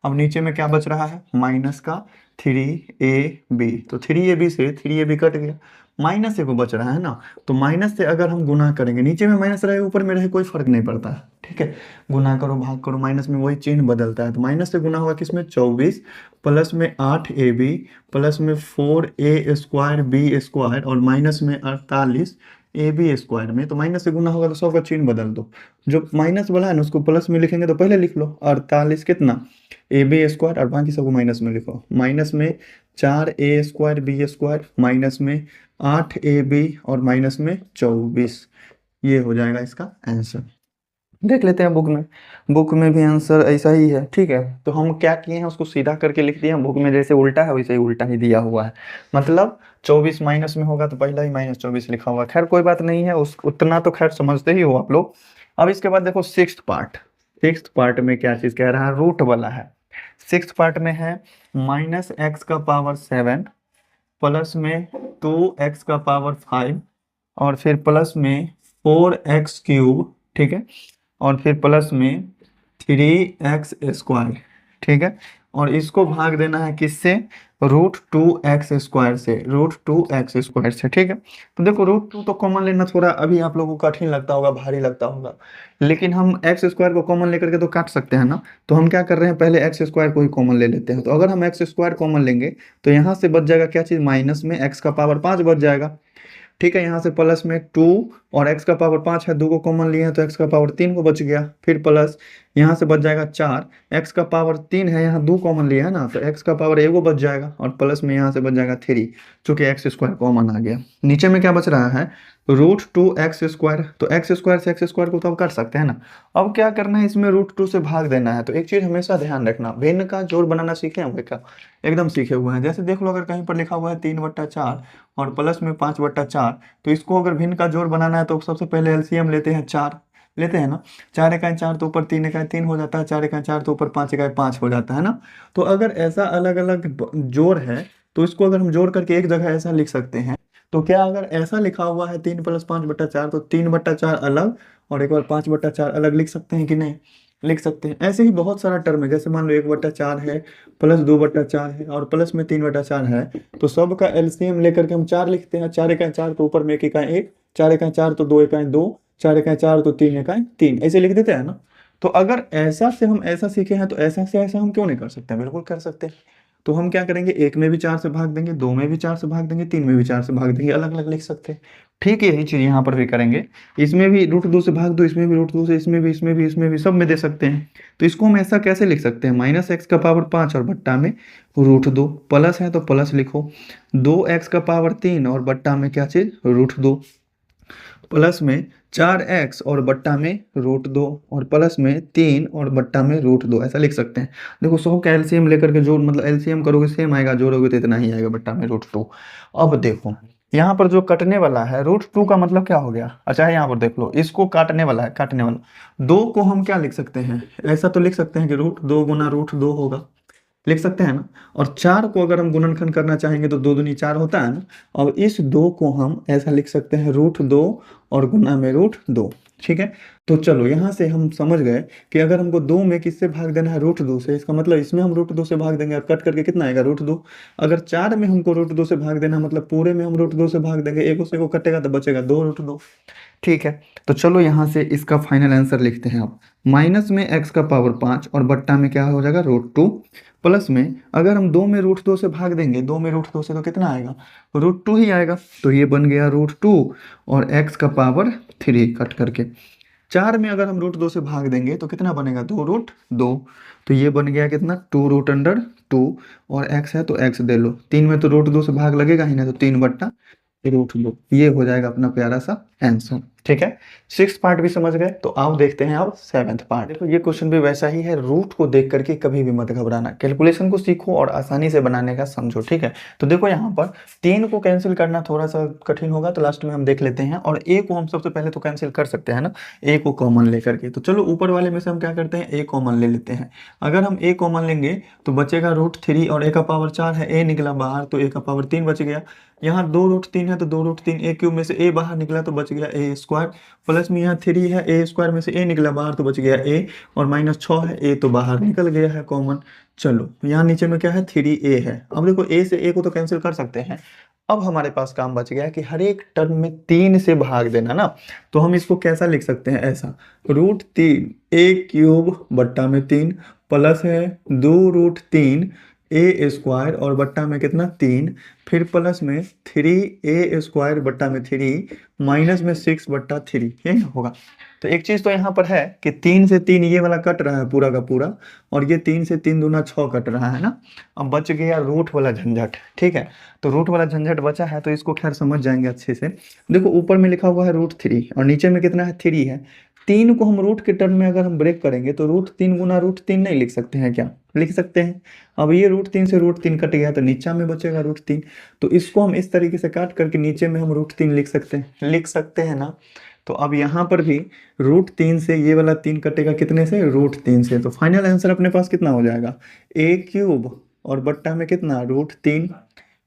अब नीचे में क्या बच रहा है, माइनस का 3ab, तो 3ab से 3ab कट गया, माइनस से को बच रहा है ना, तो माइनस से अगर हम गुना करेंगे, नीचे में माइनस रहे ऊपर में रहे कोई फर्क नहीं पड़ता है। ठीक है, गुना करो भाग करो माइनस में वही चिन्ह बदलता है। तो माइनस से गुना हुआ किसमें, 24 प्लस में 8ab प्लस में 4a² b² और माइनस में 48 ab² में। तो माइनस से गुना होगा तो सब का चिन्ह बदल दो, जो माइनस वाला है ना उसको प्लस में लिखेंगे तो पहले लिख लो 48 कितना ab² और बाकी सबको माइनस में लिखो। माइनस में 4a² b² माइनस में 8ab और माइनस में 24, ये हो जाएगा इसका आंसर। देख लेते हैं बुक में, बुक में भी आंसर ऐसा ही है। ठीक है, तो हम क्या किए हैं उसको सीधा करके लिख दिए हैं, बुक में जैसे उल्टा है वैसे ही उल्टा ही दिया हुआ है, मतलब 24 माइनस में होगा तो पहला ही -24 लिखा हुआ है। खैर कोई बात नहीं है, उस उतना तो खैर समझते ही हो आप लोग। अब इसके बाद देखो सिक्स्थ पार्ट में क्या चीज़ कह रहा है, रूट वाला है। सिक्स्थ पार्ट में है -x का पावर 7 प्लस में 2x का पावर 5 और फिर प्लस में 4x³। ठीक है, और फिर प्लस में 3x²। ठीक है, और इसको भाग देना है किससे, √2x² से, √2x² से। ठीक है, तो देखो √2 तो कॉमन लेना थोड़ा अभी आप लोगों को कठिन लगता होगा, भारी लगता होगा, लेकिन हम x² को कॉमन लेकर के तो काट सकते हैं ना। तो हम क्या कर रहे हैं, पहले x² को ही कॉमन ले लेते हैं। तो अगर हम x² कॉमन लेंगे तो यहाँ से बच जाएगा क्या चीज़, माइनस में x का पावर 5 बच जाएगा। ठीक है, यहाँ से प्लस में 2 और x का पावर 5 है, 2 को कॉमन लिए हैं तो x का पावर 3 को बच गया। फिर प्लस यहाँ से बच जाएगा 4, x का पावर 3 है, यहाँ 2 कॉमन लिया है ना तो x का पावर 1 बच जाएगा, और प्लस में यहाँ से बच जाएगा 3, चूंकि एक्स स्क्वायर कॉमन आ गया। नीचे में क्या बच रहा है, √2x²। तो एक्स स्क्वायर से एक्स स्क्वायर को तो अब कर सकते हैं ना। अब क्या करना है, इसमें √2 से भाग देना है। तो एक चीज हमेशा ध्यान रखना, भिन्न का जोड़ बनाना सीखे हुए क्या, एकदम सीखे हुए हैं। जैसे देख लो, अगर कहीं पर लिखा हुआ है 3/4 और प्लस में 5/4, तो इसको अगर भिन्न का जोड़ बनाना है तो सबसे पहले एलसीएम लेते हैं, 4 लेते हैं ना। 4 इकाई 4 तो ऊपर 3 इकाई 3 हो जाता है, 4 इकाई 4 तो ऊपर 5 इकाई 5 हो जाता है ना। तो अगर ऐसा अलग अलग जोड़ है तो इसको अगर हम जोड़ करके एक जगह ऐसा लिख सकते हैं। तो क्या अगर ऐसा लिखा हुआ है 3 + 5/4, तो 3/4 अलग और एक बार 5/4 अलग लिख सकते हैं कि नहीं, लिख सकते हैं। ऐसे ही बहुत सारा टर्म है, जैसे मान लो 1/4 है, प्लस 2/4 है और प्लस में 3/4 है। तो सब का एलसीएम लेकर के हम 4 लिखते हैं। 4 इकाई 4 तो ऊपर में 1 इकाई 1, 4 इकाई 4 तो 2 इकाई 2, 4 इकाई 4 तो 3 इकाई 3, ऐसे लिख देते हैं ना। तो अगर ऐसा से हम ऐसा सीखे हैं तो ऐसा से ऐसा हम क्यों नहीं कर सकते हैं, बिल्कुल कर सकते हैं। तो हम क्या करेंगे, 1 में भी 4 से भाग देंगे, 2 में भी 4 से भाग देंगे, 3 में भी 4 से भाग देंगे, अलग अलग लिख सकते हैं। ठीक है, यही चीज यहाँ पर भी करेंगे। इसमें भी √2 से भाग दो, इसमें भी √2 से, इसमें भी, इसमें भी, इसमें भी, सब में दे सकते हैं। तो इसको हम ऐसा कैसे लिख सकते हैं, -x का पावर 5 और बट्टा में √2, प्लस है तो प्लस लिखो, 2x का पावर 3 और बट्टा में क्या चीज, √2, प्लस में 4x और बट्टा में √2 और प्लस में 3 और बट्टा में √2, ऐसा लिख सकते हैं। देखो 100 का एलसीएम लेकर के जोड़, मतलब एलसीएम करोगे सेम आएगा, जोड़ोगे तो इतना ही आएगा, बट्टा में √2। अब देखो यहाँ पर जो कटने वाला है √2 का मतलब क्या हो गया, अच्छा यहाँ पर देख लो, इसको काटने वाला है, काटने वाला 2 को हम क्या लिख सकते हैं, ऐसा तो लिख सकते हैं कि √2 गुना √2 होगा, लिख सकते हैं ना। और 4 को अगर हम गुणनखंड करना चाहेंगे तो 2 दूनी 4 होता है ना। और इस 2 को हम ऐसा लिख सकते हैं √2 और गुना में √2। ठीक है, तो चलो यहाँ से हम समझ गए कि अगर हमको 2 में किससे भाग देना है, √2 से, इसका मतलब इसमें हम √2 से भाग देंगे और कट करके कितना आएगा, √2। अगर 4 में हमको √2 से भाग देना मतलब पूरे में हम √2 से भाग देंगे, एक से को कटेगा तो बचेगा 2 √2। ठीक है, तो चलो यहाँ से इसका फाइनल आंसर लिखते हैं अब। माइनस में x का पावर 5 और बट्टा में क्या हो जाएगा, √2, प्लस में अगर हम 2 में √2 से भाग देंगे, 2 में √2 से तो कितना आएगा, √2 ही आएगा। तो ये बन गया √2 और x का पावर 3 कट करके। 4 में अगर हम √2 से भाग देंगे तो कितना बनेगा, 2 √2। तो ये बन गया कितना, 2√2 और x है तो x दे लो। 3 में तो √2 से भाग लगेगा ही ना, तो 3/√2, ये हो जाएगा अपना प्यारा सा आंसर। ठीक है, 6th पार्ट भी समझ गए। तो आओ देखते हैं अब 7th पार्ट। देखो ये क्वेश्चन भी वैसा ही है, रूट को देख करके कभी भी मत घबराना, कैलकुलेशन को सीखो और आसानी से बनाने का समझो। ठीक है, तो देखो यहाँ पर 3 को कैंसिल करना थोड़ा सा कठिन होगा, तो लास्ट में हम देख लेते हैं। और a को हम सबसे पहले तो कैंसिल कर सकते हैं ना, a को कॉमन लेकर के। तो चलो ऊपर वाले में से हम क्या करते हैं, a कॉमन ले लेते हैं। अगर हम a कॉमन लेंगे तो बचेगा √3 और a का पावर 4 है, a निकला बाहर तो a का पावर 3 बच गया। यहाँ 2√3 है तो 2√3, a क्यूब में से a बाहर निकला तो बच गया a², प्लस में यहाँ 3 है, a² में से a निकला बाहर तो बच गया a, और -6 है, a तो बाहर निकल गया है कॉमन। चलो यहाँ नीचे में क्या है, 3a है। अब देखो a से a को तो कैंसिल कर सकते हैं। अब हमारे पास काम बच गया कि हर एक टर्म में 3 से भाग देना ना। तो हम इसको कैसा लिख सकते हैं, ऐसा, √3 a³ बट्टा में 3 प्लस है 2√3 a² और बट्टा में कितना 3, फिर प्लस में 3a² बट्टा में 3 माइनस में 6/3, ये होगा। तो एक चीज तो यहाँ पर है कि 3 से 3 ये वाला कट रहा है पूरा का पूरा, और ये 3 से 3 दूना 6 कट रहा है ना। अब बच गया रूट वाला झंझट। ठीक है, तो रूट वाला झंझट बचा है, तो इसको खैर समझ जाएंगे अच्छे से। देखो ऊपर में लिखा हुआ है √3 और नीचे में कितना है, 3 है। 3 को हम रूट के टर्म में अगर हम ब्रेक करेंगे तो √3 गुना √3 नहीं लिख सकते हैं क्या, लिख सकते हैं। अब ये √3 से √3 कट गया तो नीचा में बचेगा √3। तो इसको हम इस तरीके से काट करके नीचे में हम √3 लिख सकते हैं ना। तो अब यहाँ पर भी √3 से ये वाला 3 कटेगा कितने से, √3 से। तो फाइनल आंसर अपने पास कितना हो जाएगा, a³ और बट्टा में कितना, √3,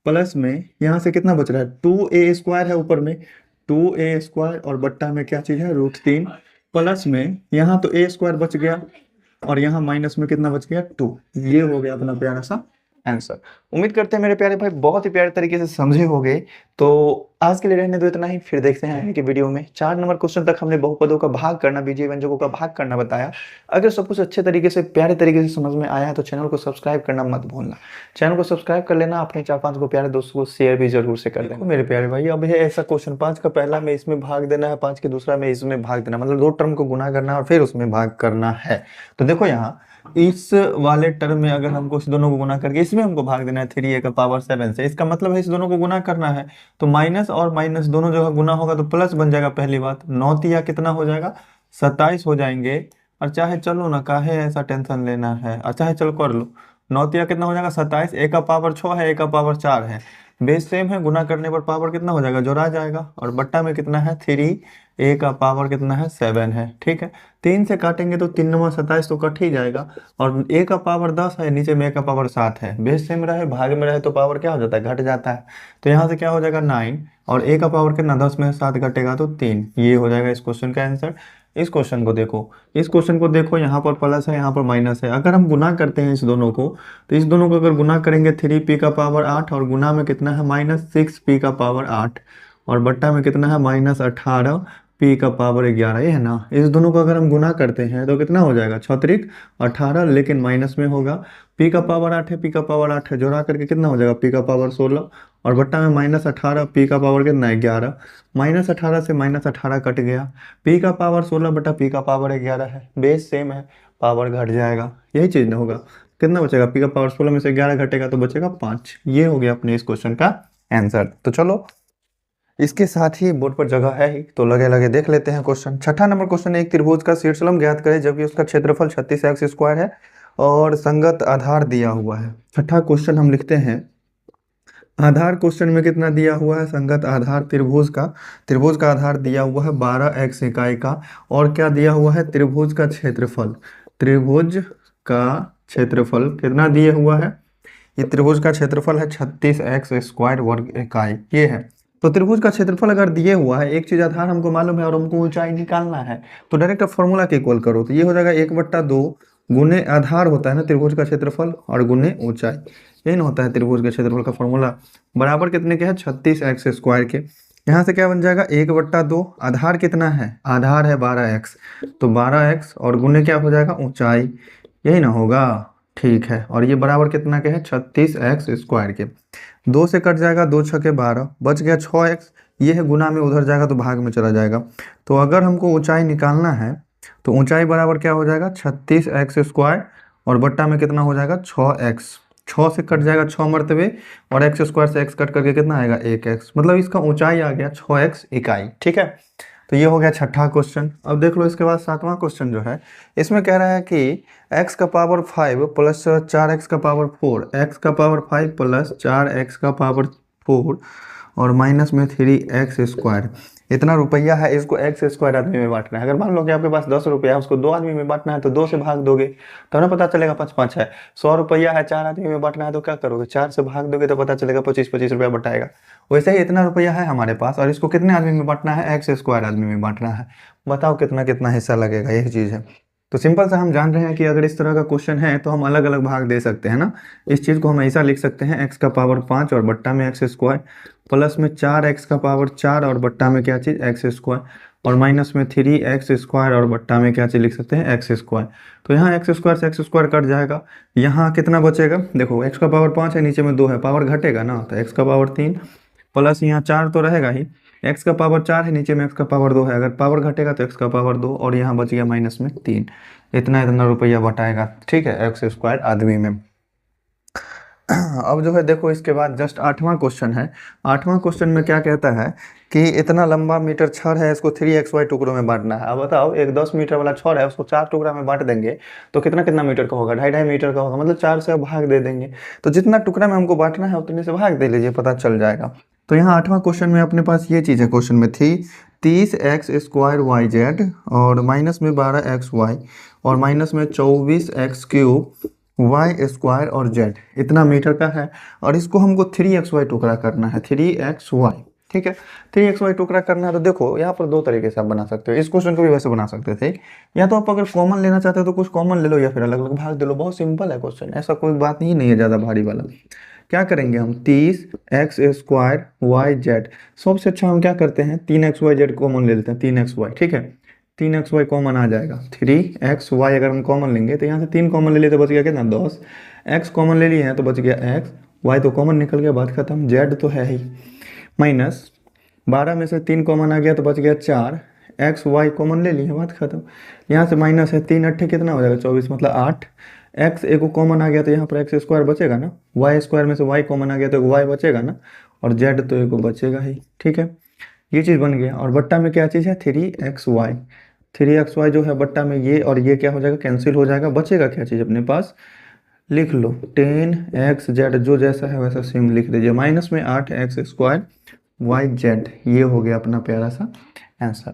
प्लस में यहाँ से कितना बच रहा है, 2a² है ऊपर में, 2a² और बट्टा में क्या चीज़ है, √3, प्लस में यहाँ तो a² बच गया और यहाँ माइनस में कितना बच गया, 2। ये हो गया अपना प्यारा सा आंसर। उम्मीद करते हैं मेरे प्यारे भाई बहुत ही प्यारे तरीके से समझे होंगे। तो आज के लिए रहने दो इतना ही, फिर देखते हैं आगे की वीडियो में। 4 नंबर क्वेश्चन तक हमने बहुपदों का भाग करना, बीजीय व्यंजकों का भाग करना बताया। अगर सब कुछ अच्छे तरीके से, प्यारे तरीके से समझ में आया है तो चैनल को सब्सक्राइब करना मत भूलना। चैनल को सब्सक्राइब कर लेना, अपने 4-5 को प्यारे दोस्तों को शेयर भी जरूर से कर देना। मेरे प्यारे भाई, अब है ऐसा क्वेश्चन 5 का पहला में इसमें भाग देना है, 5 के दूसरा में इसमें भाग देना, मतलब 2 टर्म को गुना करना है और फिर उसमें भाग करना है। तो देखो यहाँ इस वाले टर्म में अगर हमको इस दोनों को गुना करके इसमें हमको भाग देना है 3a का पावर 7 से, इसका मतलब है इस दोनों को गुना करना है, तो माइनस और माइनस दोनों जगह गुना होगा तो प्लस बन जाएगा। पहली बात, 9 तिया कितना हो जाएगा, 27 हो जाएंगे। और चाहे चलो ना, काहे ऐसा टेंशन लेना है, और चाहे चलो कर लो, 9 तिया कितना हो जाएगा 27, a का पावर 6 है, a का पावर 4 है, बेस सेम है, गुना करने पर पावर कितना हो जाएगा, जोड़ा जाएगा। और बट्टा में कितना है 3, a का पावर कितना है 7 है, ठीक है। 3 से काटेंगे तो 3 नंबर 27 तो कट ही जाएगा, और a का पावर 10 है, नीचे में a का पावर 7 है, बेस सेम रहे भाग में रहे तो पावर क्या हो जाता है, घट जाता है। तो यहाँ से क्या हो जाएगा 9, और a का पावर कितना 10 में 7 घटेगा तो 3, ये हो जाएगा इस क्वेश्चन का आंसर। इस क्वेश्चन को देखो, इस क्वेश्चन को देखो, यहाँ पर प्लस है, यहाँ पर माइनस है। अगर हम गुना करते हैं इस दोनों को, तो इस दोनों को अगर गुना करेंगे 3p का पावर 8, और गुना में कितना है -6p का पावर 8, और बट्टा में कितना है -18 p का पावर 11, ये है ना। इस दोनों को अगर हम गुना करते हैं तो कितना हो जाएगा 6 18, लेकिन माइनस में होगा। p का पावर 8 है, p का पावर 8 है, जोड़ा करके कितना हो जाएगा p का पावर 16, और बट्टा में -18, p का पावर कितना है 11, -18 से -18 कट गया, p का पावर 16 बटा p का पावर 11 है, बेस सेम है, पावर घट जाएगा, यही चीज़ ना होगा। कितना बचेगा, p का पावर 16 में से 11 घटेगा तो बचेगा 5। ये हो गया अपने इस क्वेश्चन का आंसर। तो चलो, इसके साथ ही बोर्ड पर जगह है ही तो लगे लगे देख लेते हैं क्वेश्चन। छठा नंबर क्वेश्चन, एक त्रिभुज का शीर्षलंब ज्ञात करें जबकि उसका क्षेत्रफल 36x² है और संगत आधार दिया हुआ है। छठा क्वेश्चन हम लिखते हैं, आधार क्वेश्चन में कितना दिया हुआ है, संगत आधार त्रिभुज का आधार दिया हुआ है 12x इकाई का, और क्या दिया हुआ है, त्रिभुज का क्षेत्रफल, त्रिभुज का क्षेत्रफल कितना दिया हुआ है, ये त्रिभुज का क्षेत्रफल है 36x² वर्ग इकाई, ये है। तो त्रिभुज का क्षेत्रफल अगर दिए हुआ है, एक चीज आधार हमको मालूम है और हमको ऊंचाई निकालना है, तो डायरेक्ट फॉर्मूला के इक्वल करो, तो ये हो जाएगा 1/2 गुने आधार होता है ना त्रिभुज का क्षेत्रफल, और गुने ऊंचाई, यही ना होता है त्रिभुज के क्षेत्रफल का फॉर्मूला, बराबर कितने के है 36x² के। यहाँ से क्या बन जाएगा 1/2, आधार कितना है, आधार है 12x, तो 12x और गुने क्या हो जाएगा ऊंचाई, यही ना होगा, ठीक है। और ये बराबर कितना के है 36x² के, 2 से कट जाएगा, 2 छके 12, बच गया 6x, ये है गुना में उधर जाएगा तो भाग में चला जाएगा। तो अगर हमको ऊंचाई निकालना है तो ऊंचाई बराबर क्या हो जाएगा 36x², और बट्टा में कितना हो जाएगा 6x, 6 से कट जाएगा 6 मरतबे, और x² से x कट करके कितना आएगा 1x, मतलब इसका ऊंचाई आ गया 6x इकाई, ठीक है। तो ये हो गया छठा क्वेश्चन। अब देख लो इसके बाद सातवां क्वेश्चन जो है, इसमें कह रहा है कि x का पावर 5 प्लस 4x का पावर 4, x का पावर 5 प्लस 4x का पावर 4, और माइनस में 3x², इतना रुपया है, इसको x² आदमी में बांटना है। अगर मान लो कि आपके पास 10 रुपया है, उसको 2 आदमी में बांटना है तो 2 से भाग दोगे तो ना पता चलेगा 5-5 है। 100 रुपया है, 4 आदमी में बांटना है तो क्या करोगे, 4 से भाग दोगे तो पता चलेगा 25-25 रुपया बटाएगा। वैसे ही इतना रुपया है हमारे पास, और इसको कितने आदमी में बांटना है, x² आदमी में बांटना है। बताओ कितना कितना हिस्सा लगेगा, यही चीज़ है। तो सिंपल सा हम जान रहे हैं कि अगर इस तरह का क्वेश्चन है तो हम अलग अलग भाग दे सकते हैं ना। इस चीज़ को हम ऐसा लिख सकते हैं, x का पावर 5 और बट्टा में x² प्लस में 4x का पावर 4 और बट्टा में क्या चीज़ x², और माइनस में 3x² और बट्टा में क्या चीज़ लिख सकते हैं x²। तो यहाँ x² से x² कट जाएगा, यहाँ कितना बचेगा, देखो x का पावर 5 है, नीचे में 2 है, पावर घटेगा ना, तो x का पावर 3 प्लस यहाँ 4 तो रहेगा ही, x का पावर 4 है, नीचे में x का पावर 2 है, अगर पावर घटेगा तो x का पावर 2, और यहाँ बच गया माइनस में 3, इतना रुपया बटाएगा, ठीक है, x² आदमी में। अब जो है देखो इसके बाद जस्ट 8वां क्वेश्चन है। 8वां क्वेश्चन में क्या कहता है कि इतना लंबा मीटर छड़ है, इसको 3xy टुकड़ों में बांटना है। अब बताओ, एक 10 मीटर वाला छड़ है, उसको 4 टुकड़ा में बांट देंगे तो कितना कितना मीटर का होगा, 2.5 मीटर का होगा, मतलब 4 से भाग दे देंगे। तो जितना टुकड़ा में हमको बांटना है उतने से भाग दे लीजिए, पता चल जाएगा। तो यहाँ 8वां क्वेश्चन में अपने पास ये चीज़ है, क्वेश्चन में थी 30x² yz, और माइनस में 12xy, और माइनस में 24x³ y² और z, इतना मीटर का है, और इसको हमको 3xy टुकड़ा करना है, 3xy, ठीक है। 3xy टुकड़ा करना है तो देखो यहाँ पर 2 तरीके से आप बना सकते हो, इस क्वेश्चन को भी वैसे बना सकते थे, या तो आप अगर कॉमन लेना चाहते हो तो कुछ कॉमन ले लो, या फिर अलग अलग भाग दे लो, बहुत सिंपल है क्वेश्चन, ऐसा कोई बात ही नहीं है ज़्यादा भारी वाला। क्या करेंगे हम 30x² सबसे अच्छा हम क्या करते हैं 3xyz कॉमन ले लेते हैं 3xy, ठीक है 3xy कॉमन आ जाएगा 3xy अगर हम कॉमन लेंगे तो यहाँ से 3 कॉमन ले लिए तो बच गया कितना 10, x कॉमन ले लिए हैं तो बच गया x, y तो कॉमन निकल गया बात खत्म, z तो है ही, माइनस 12 में से 3 कॉमन आ गया तो बच गया 4, एक्स वाई कॉमन ले लिए बात खत्म, यहाँ से माइनस है 3 अट्ठे कितना हो जाएगा 24 मतलब 8, एक्स एक कॉमन आ गया तो यहाँ पर एक्स स्क्वायर बचेगा ना, वाई स्क्वायर में से वाई कॉमन आ गया तो वाई बचेगा ना, और जेड तो एक बचेगा ही, ठीक है ये चीज़ बन गया। और बट्टा में क्या चीज़ है 3xy, 3xy जो है बट्टा में ये और ये क्या हो जाएगा कैंसिल हो जाएगा, बचेगा क्या चीज़ अपने पास, लिख लो 10xz जो जैसा है वैसा सेम लिख दीजिए, माइनस में 8x² yz, ये हो गया अपना प्यारा सा आंसर,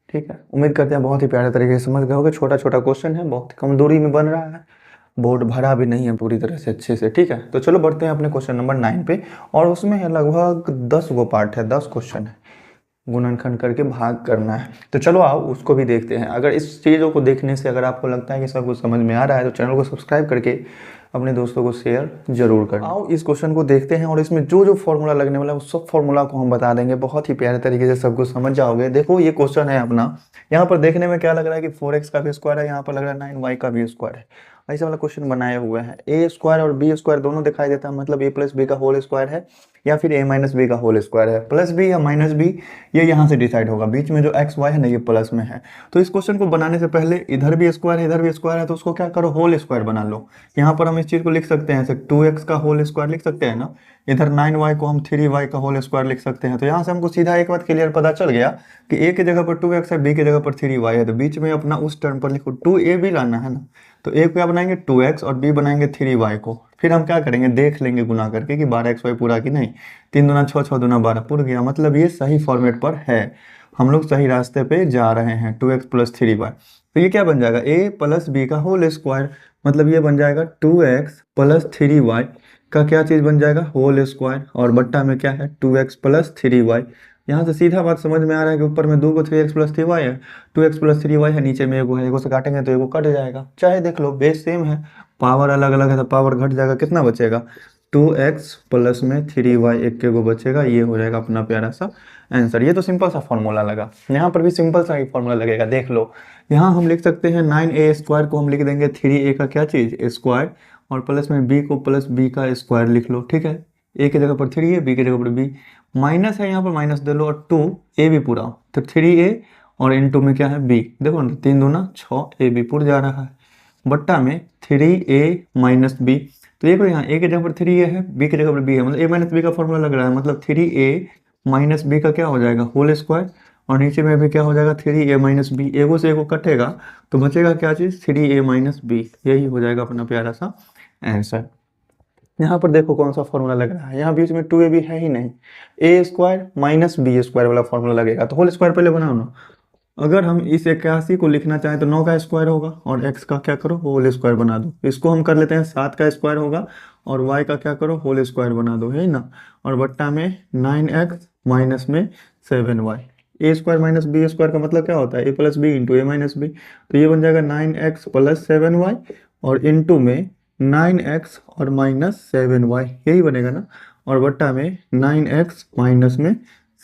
ठीक है। उम्मीद करते हैं बहुत ही प्यारे तरीके से समझ गए होंगे, छोटा छोटा क्वेश्चन है, बहुत कम दूरी में बन रहा है, बोर्ड भरा भी नहीं है पूरी तरह से अच्छे से, ठीक है। तो चलो बढ़ते हैं अपने क्वेश्चन नंबर 9 पे, और उसमें है लगभग 10 गो पार्ट है, 10 क्वेश्चन है, गुणनखंड करके भाग करना है। तो चलो आओ उसको भी देखते हैं। अगर इस चीज़ों को देखने से अगर आपको लगता है कि सब कुछ समझ में आ रहा है तो चैनल को सब्सक्राइब करके अपने दोस्तों को शेयर जरूर करना। आओ इस क्वेश्चन को देखते हैं, और इसमें जो जो फॉर्मूला लगने वाला है उस सब फॉर्मूला को हम बता देंगे, बहुत ही प्यारे तरीके से सब कुछ समझ जाओगे। देखो ये क्वेश्चन है अपना, यहाँ पर देखने में क्या लग रहा है कि 4x का भी स्क्वायर है, यहाँ पर लग रहा है 9y का भी स्क्वायर है, ऐसा वाला क्वेश्चन बनाए हुए हैं। ए स्क्वायर और बी स्क्वायर दोनों दिखाई देता है, मतलब a प्लस बी का होल स्क्वायर है या फिर a माइनस बी का होल स्क्वायर है, प्लस बी या माइनस बी ये यहाँ से डिसाइड होगा, बीच में जो एक्स वाई है ना ये प्लस में है। तो इस क्वेश्चन को बनाने से पहले इधर भी स्क्वायर है इधर भी स्क्वायर है, तो उसको क्या करो होल स्क्वायर बना लो। यहाँ पर हम इस चीज़ को लिख सकते हैं 2x का होल स्क्वायर लिख सकते हैं ना, इधर 9y को हम 3y का होल स्क्वायर लिख सकते हैं। तो यहाँ से हमको सीधा एक बात क्लियर पता चल गया कि a की जगह पर 2x है, b की जगह पर 3y है, तो बीच में अपना उस टर्म पर लिखो 2a भी लाना है ना, तो a को क्या बनाएंगे 2x और b बनाएंगे 3y को, फिर हम क्या करेंगे देख लेंगे गुना करके कि 12xy पूरा कि नहीं, 3 दूना 6 6 दूना 12 पूरा गया, मतलब ये सही फॉर्मेट पर है, हम लोग सही रास्ते पे जा रहे हैं। 2x प्लस 3y, तो ये क्या बन जाएगा a प्लस बी का होल स्क्वायर, मतलब ये बन जाएगा 2x प्लस 3y का क्या चीज़ बन जाएगा होल स्क्वायर, और बट्टा में क्या है 2x प्लस 3y। यहाँ से सीधा बात समझ में आ रहा है कि ऊपर में 2 को 3x प्लस 3y है, 2x प्लस 3y है, नीचे में एगो है, एगो से काटेंगे तो एगो कट जाएगा, चाहे देख लो बेस सेम है, पावर अलग अलग है तो पावर घट जाएगा, कितना बचेगा 2x प्लस में 3y एक एगो बचेगा, ये हो जाएगा अपना प्यारा सा आंसर। ये तो सिंपल सा फॉर्मूला लगा, यहाँ पर भी सिंपल सा ही फॉर्मूला लगेगा, देख लो यहाँ हम लिख सकते हैं 9a स्क्वायर को हम लिख देंगे 3a का क्या चीज़ स्क्वायर, और प्लस में b को प्लस b का स्क्वायर लिख लो, ठीक है। a की जगह पर 3 है, b की जगह पर b, माइनस है यहाँ पर माइनस दे लो, और 2a भी पूरा, तो 3a और इनटू में क्या है b, देखो ना 3 दूना 6 a भी पूरा जा रहा है, बट्टा में 3a माइनस b, तो देखो यहाँ a की जगह पर 3a है, b की जगह पर b है, मतलब a माइनस b का फॉर्मूला लग रहा है, मतलब 3a माइनस b का क्या हो जाएगा होल स्क्वायर, और नीचे में भी क्या हो जाएगा 3a माइनस बी, एगो से एगो कटेगा तो बचेगा क्या चीज़ 3a माइनस बी, यही हो जाएगा अपना प्यारा सा आंसर। यहाँ पर देखो कौन सा फॉर्मूला लग रहा है, यहाँ बीच में 2a भी है ही नहीं, a square minus B square वाला फॉर्मूला लगेगा, तो होल स्क्वायर पहले बनाओ ना। अगर हम इस 81 को लिखना चाहें तो 9 का स्क्वायर होगा, और x का क्या करो होल स्क्वायर बना दो, इसको हम कर लेते हैं 7 का स्क्वायर होगा, और y का क्या करो होल स्क्वायर बना दो, है ना, और बट्टा में 9x माइनस में 7y, ए स्क्वायर माइनस बी स्क्वायर का मतलब क्या होता है ए प्लस बी इंटू ए माइनस बी, तो ये बन जाएगा 9x प्लस 7y और इंटू में 9x और माइनस 7y, यही बनेगा ना, और बट्टा में 9x माइनस में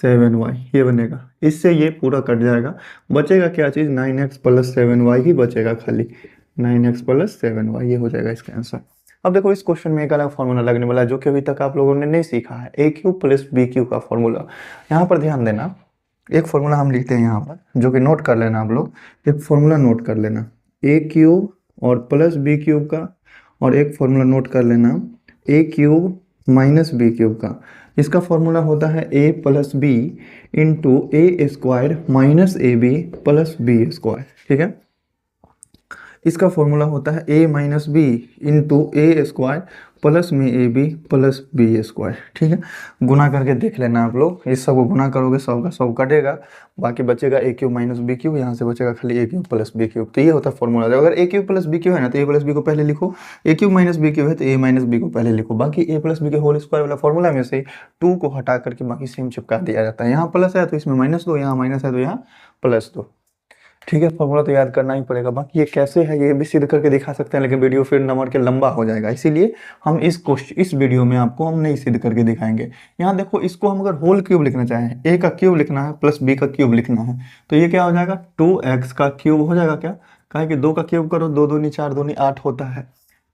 7y ये बनेगा, इससे ये पूरा कट जाएगा, बचेगा क्या चीज़ 9x प्लस 7y ही बचेगा, खाली 9x प्लस 7y ये हो जाएगा इसका आंसर। अब देखो इस क्वेश्चन में एक अलग फॉर्मूला लगने वाला है जो कि अभी तक आप लोगों ने नहीं सीखा है, ए क्यू प्लस बी क्यू का फॉर्मूला। यहाँ पर ध्यान देना, एक फॉर्मूला हम लिखते हैं यहाँ पर जो कि नोट कर लेना आप लोग, एक फॉर्मूला नोट कर लेना ए क्यूब और प्लस बी क्यूब का, और एक फॉर्मूला नोट कर लेना A cube minus B cube का। इसका फॉर्मूला होता है a plus B into A square minus A B plus B square, ठीक है। इसका फॉर्मूला होता है a minus B into A square plus में A B plus B square, ठीक है। गुना करके देख लेना आप लोग, इस सब को गुना करोगे 100 का 100 कटेगा, बाकी बचेगा ए क्यूब माइनस बी क्यूब, यहाँ से बचेगा खाली ए क्यूब प्लस बी क्यूब। तो ये होता है फॉर्मूला, अगर ए क्यूब प्लस बी क्यूब है ना तो ए प्लस बी को पहले लिखो, ए क्यूब माइनस बी क्यूब है तो ए माइनस बी को पहले लिखो, बाकी ए प्लस बी के होल स्क्वायर वाला फॉर्मूला में से 2 को हटा करके बाकी सेम चिपका दिया जाता है। यहाँ प्लस है तो इसमें माइनस दो, यहाँ माइनस है तो यहाँ प्लस दो, ठीक है, फॉर्मूला तो याद करना ही पड़ेगा। बाकी ये कैसे है ये भी सिद्ध करके दिखा सकते हैं, लेकिन वीडियो फिर नंबर के लंबा हो जाएगा, इसीलिए हम इस वीडियो में आपको हम नहीं सिद्ध करके दिखाएंगे। यहाँ देखो, इसको हम अगर होल क्यूब लिखना चाहें, ए का क्यूब लिखना है प्लस बी का क्यूब लिखना है, तो ये क्या हो जाएगा, 2x का क्यूब हो जाएगा। क्या कहा कि 2 का क्यूब करो, 2 दूनी 4 दूनी 8 होता है।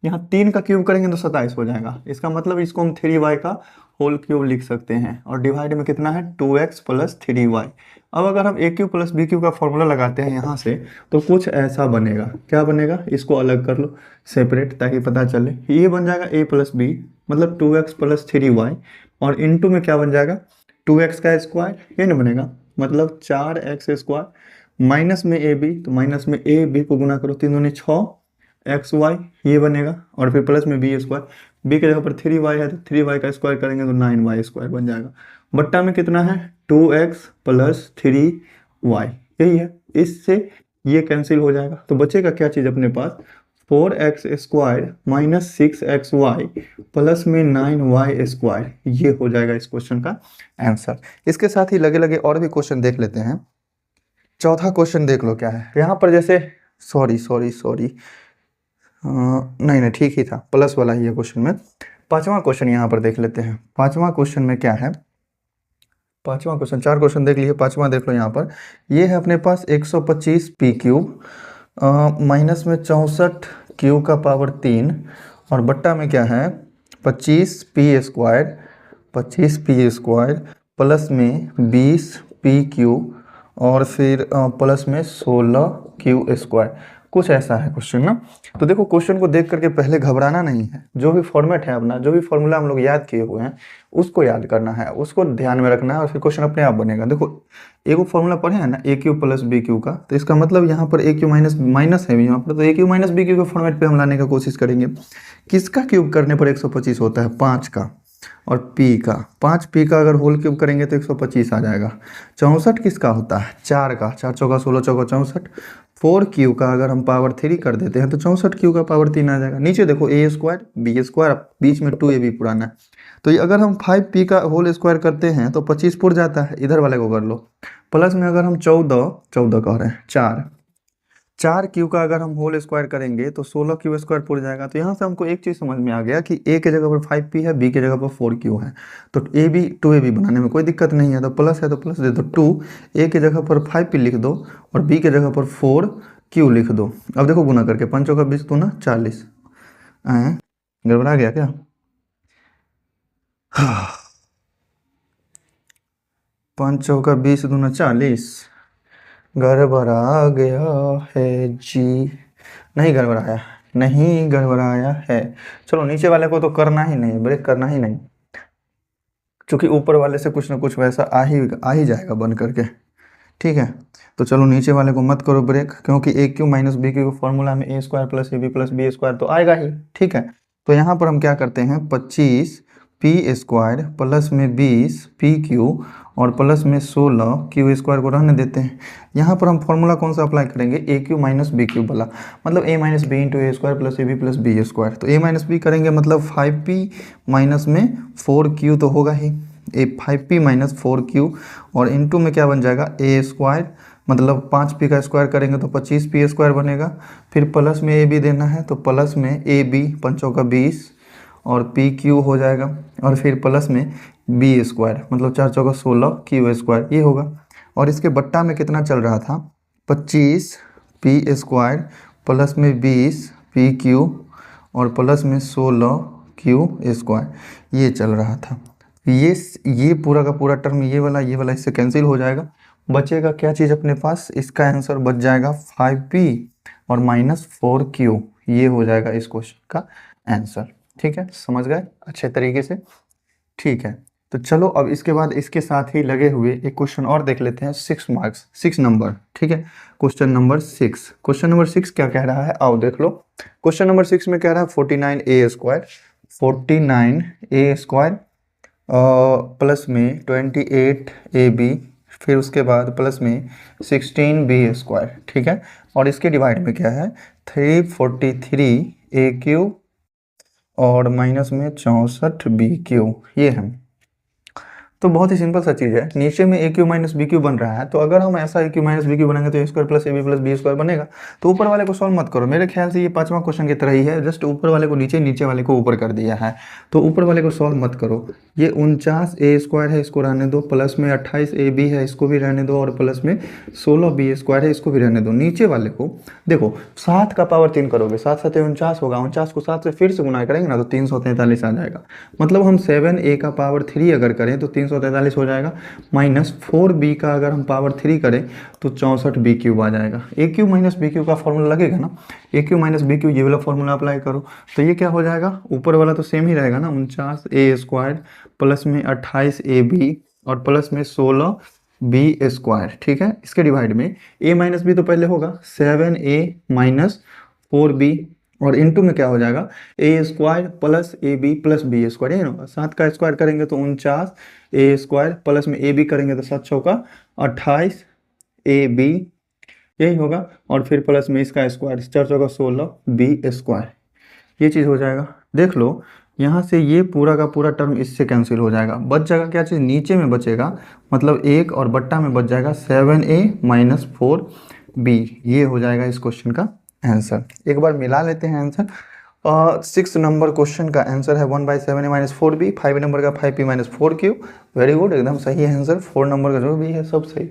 यहाँ 3 का क्यूब करेंगे तो 27 हो जाएगा। इसका मतलब इसको हम 3y का होल क्यूब लिख सकते हैं, और डिवाइड में कितना है, 2x प्लस 3y। अब अगर हम ए क्यू प्लस बी क्यू का फॉर्मूला लगाते हैं यहाँ से, तो कुछ ऐसा बनेगा। क्या बनेगा, इसको अलग कर लो सेपरेट, ताकि पता चले। ये बन जाएगा ए प्लस बी मतलब 2x प्लस 3y, और इनटू में क्या बन जाएगा, 2x का स्क्वायर, ये नहीं बनेगा, मतलब 4x स्क्वायर, माइनस में ए बी, तो माइनस में ए बी को गुना करो, 3 दूनी 6 एक्स वाई, ये बनेगा, और फिर प्लस में बी स्क्वायर, बी के जगह पर 3y है तो 3y का स्क्वायर करेंगे तो 9y स्क्वायर बन जाएगा। बट्टा में कितना है, 2x प्लस 3y, यही है। इससे ये कैंसिल हो जाएगा, तो बचेगा क्या चीज़ अपने पास, 4x square minus 6xy plus में 9y स्क्वायर, ये हो जाएगा इस क्वेश्चन का आंसर। इसके साथ ही लगे लगे और भी क्वेश्चन देख लेते हैं। चौथा क्वेश्चन देख लो क्या है यहाँ पर, जैसे सॉरी नहीं नहीं ठीक ही था, प्लस वाला ही है क्वेश्चन में। पांचवा क्वेश्चन यहाँ पर देख लेते हैं। पांचवा क्वेश्चन में क्या है, पांचवा क्वेश्चन, 4 क्वेश्चन देख लिए, पांचवा देख लो यहाँ पर। ये है अपने पास 125 पी क्यूब माइनस में 64 क्यू का पावर 3, और बट्टा में क्या है 25 P square, 25 P square plus में 20 पी क्यू, और फिर प्लस में 16 क्यू स्क्वायर। कुछ ऐसा है क्वेश्चन ना। तो देखो, क्वेश्चन को देख करके पहले घबराना नहीं है, जो भी फॉर्मेट है अपना, जो भी फॉर्मूला हम लोग याद किए हुए हैं उसको याद करना है, उसको ध्यान में रखना है, और फिर क्वेश्चन अपने आप बनेगा। देखो, एक फॉर्मूला पढ़े हैं ना, ए क्यू प्लस बी क्यू का, तो इसका मतलब यहाँ पर ए क्यू माइनस माइनस है यहाँ पर, तो ए क्यू माइनस बी क्यू के फॉर्मेट पे हम लाने का कोशिश करेंगे। किसका क्यूब करने पर 125 होता है, 5 का, और पी का, 5 पी का अगर होल क्यूब करेंगे तो 125 आ जाएगा। 64 किसका होता है, 4 का, 4 चौका 16 चौका 64। 4 क्यू का अगर हम पावर 3 कर देते हैं तो 64 क्यू का पावर 3 आ जाएगा। नीचे देखो ए स्क्वायर बी स्क्वायर, बीच में 2 ए बी पुराना है, तो ये अगर हम 5 पी का होल स्क्वायर करते हैं तो 25 पुर जाता है, इधर वाले को कर लो। प्लस में अगर हम 14 कह रहे हैं, 4 क्यू का अगर हम होल स्क्वायर करेंगे तो 16 क्यू स्क्वायर पुर जाएगा। तो यहाँ से हमको एक चीज़ समझ में आ गया कि ए के जगह पर 5 पी है, बी के जगह पर 4 क्यू है, तो ए बी 2 ए बी बनाने में कोई दिक्कत नहीं है। तो प्लस है तो प्लस दे दो 2, ए के जगह पर 5 पी लिख दो और बी के जगह पर 4 क्यू लिख दो। अब देखो गुना करके, 5 चौका 20 दूना 40, गड़बड़ा गया क्या, 5 चौका 20 दूना 40, गड़बड़ा गया है जी, नहीं गड़बड़ाया, नहीं गड़बड़ाया है। चलो नीचे वाले को तो करना ही नहीं, ब्रेक करना ही नहीं, क्योंकि ऊपर वाले से कुछ ना कुछ वैसा आ ही जाएगा बन करके। ठीक है, तो चलो नीचे वाले को मत करो ब्रेक, क्योंकि A Q minus B cube formula में A square plus A B plus B square तो आएगा ही। ठीक है, तो यहाँ पर हम क्या करते हैं, 25 पी स्क्वायर प्लस में 20 पी क्यू और प्लस में 16 क्यू स्क्वायर को रहने देते हैं। यहाँ पर हम फॉर्मूला कौन सा अप्लाई करेंगे, a Q minus B q वाला, मतलब a minus B into A square plus A B plus B square. तो ए माइनस बी करेंगे मतलब 5p माइनस में 4q तो होगा ही, ए 5p माइनस 4q, और इंटू में क्या बन जाएगा ए स्क्वायर, मतलब 5p का स्क्वायर करेंगे तो 25p स्क्वायर बनेगा। फिर प्लस में ए बी देना है तो प्लस में ए बी 5 चौका 20 और पी क्यू हो जाएगा, और फिर प्लस में बी स्क्वायर मतलब 4 चौका 16 क्यू स्क्वायर, ये होगा। और इसके बट्टा में कितना चल रहा था, 25 पी स्क्वायर प्लस में 20 पी क्यू और प्लस में 16 क्यू स्क्वायर, ये चल रहा था। ये पूरा का पूरा टर्म ये वाला इससे कैंसिल हो जाएगा। बचेगा क्या चीज़ अपने पास, इसका आंसर बच जाएगा 5p और माइनस 4q, ये हो जाएगा इस क्वेश्चन का आंसर। ठीक है, समझ गए अच्छे तरीके से। ठीक है, तो चलो अब इसके बाद इसके साथ ही लगे हुए एक क्वेश्चन और देख लेते हैं, 6 मार्क्स 6 नंबर। ठीक है, क्वेश्चन नंबर 6, क्वेश्चन नंबर 6 क्या कह रहा है, आओ देख लो। क्वेश्चन नंबर 6 में कह रहा है 49a square, 49a square plus में 28ab, फिर उसके बाद प्लस में 16b स्क्वायर। ठीक है, और इसके डिवाइड में क्या है 343a³ और माइनस में 64b³, ये है। तो बहुत ही सिंपल सा चीज़ है, नीचे में a Q minus B q बन रहा है, तो अगर हम ऐसा a Q minus B q बनाएंगे तो a square plus A B plus B square बनेगा। तो ऊपर वाले को सॉल्व मत करो, मेरे ख्याल से ये 5वां क्वेश्चन की तरह ही है, जस्ट ऊपर वाले को नीचे, नीचे वाले को ऊपर कर दिया है। तो ऊपर वाले को सॉल्व मत करो, ये 49 ए स्क्वायर है, इसको रहने दो, प्लस में 28 ए बी है, इसको भी रहने दो, और प्लस में 16 बी स्क्वायर है, इसको भी रहने दो। नीचे वाले को देखो 7 का पावर 3 करोगे, 7 7 49 होगा, 49 को 7 से फिर से गुना करेंगे ना तो 343 आ जाएगा। मतलब हम 7a का पावर 3 अगर करें तो 343 हो जाएगा, माइनस 4b का अगर हम पावर 3 करें तो 64b क्यूब आ जाएगा। ए क्यू माइनस बी क्यू का फॉर्मूला लगेगा ना, ए क्यू माइनस बी क्यू, ये वाला फॉर्मूला अप्लाई करो तो ये क्या हो जाएगा, ऊपर वाला तो सेम ही रहेगा ना, 49 ए स्क्वायर प्लस में 28 ए बी और प्लस में 16 बी स्क्वायर, ठीक है। इसके डिवाइड में ए माइनस बी तो पहले होगा 7a माइनस 4b, और इनटू में क्या हो जाएगा, a square plus A B plus B square, यही होगा। 7 का स्क्वायर करेंगे तो 49 ए स्क्वायर, प्लस में ए बी करेंगे तो 7 चौका 28 ए बी, यही होगा, और फिर प्लस में इसका स्क्वायर 4 चौका 16 बी स्क्वायर, ये चीज़ हो जाएगा। देख लो यहाँ से ये पूरा का पूरा टर्म इससे कैंसिल हो जाएगा, बच जाएगा क्या चीज़, नीचे में बचेगा, मतलब एक और बट्टा में बच जाएगा 7a माइनस 4b, ये हो जाएगा इस क्वेश्चन का आंसर। एक बार मिला लेते हैं आंसर। 6 नंबर क्वेश्चन का आंसर है 1/7a माइनस 4b, 5 नंबर का 5p minus 4q, very good, एकदम सही है आंसर। 4 नंबर का जो भी है सब सही।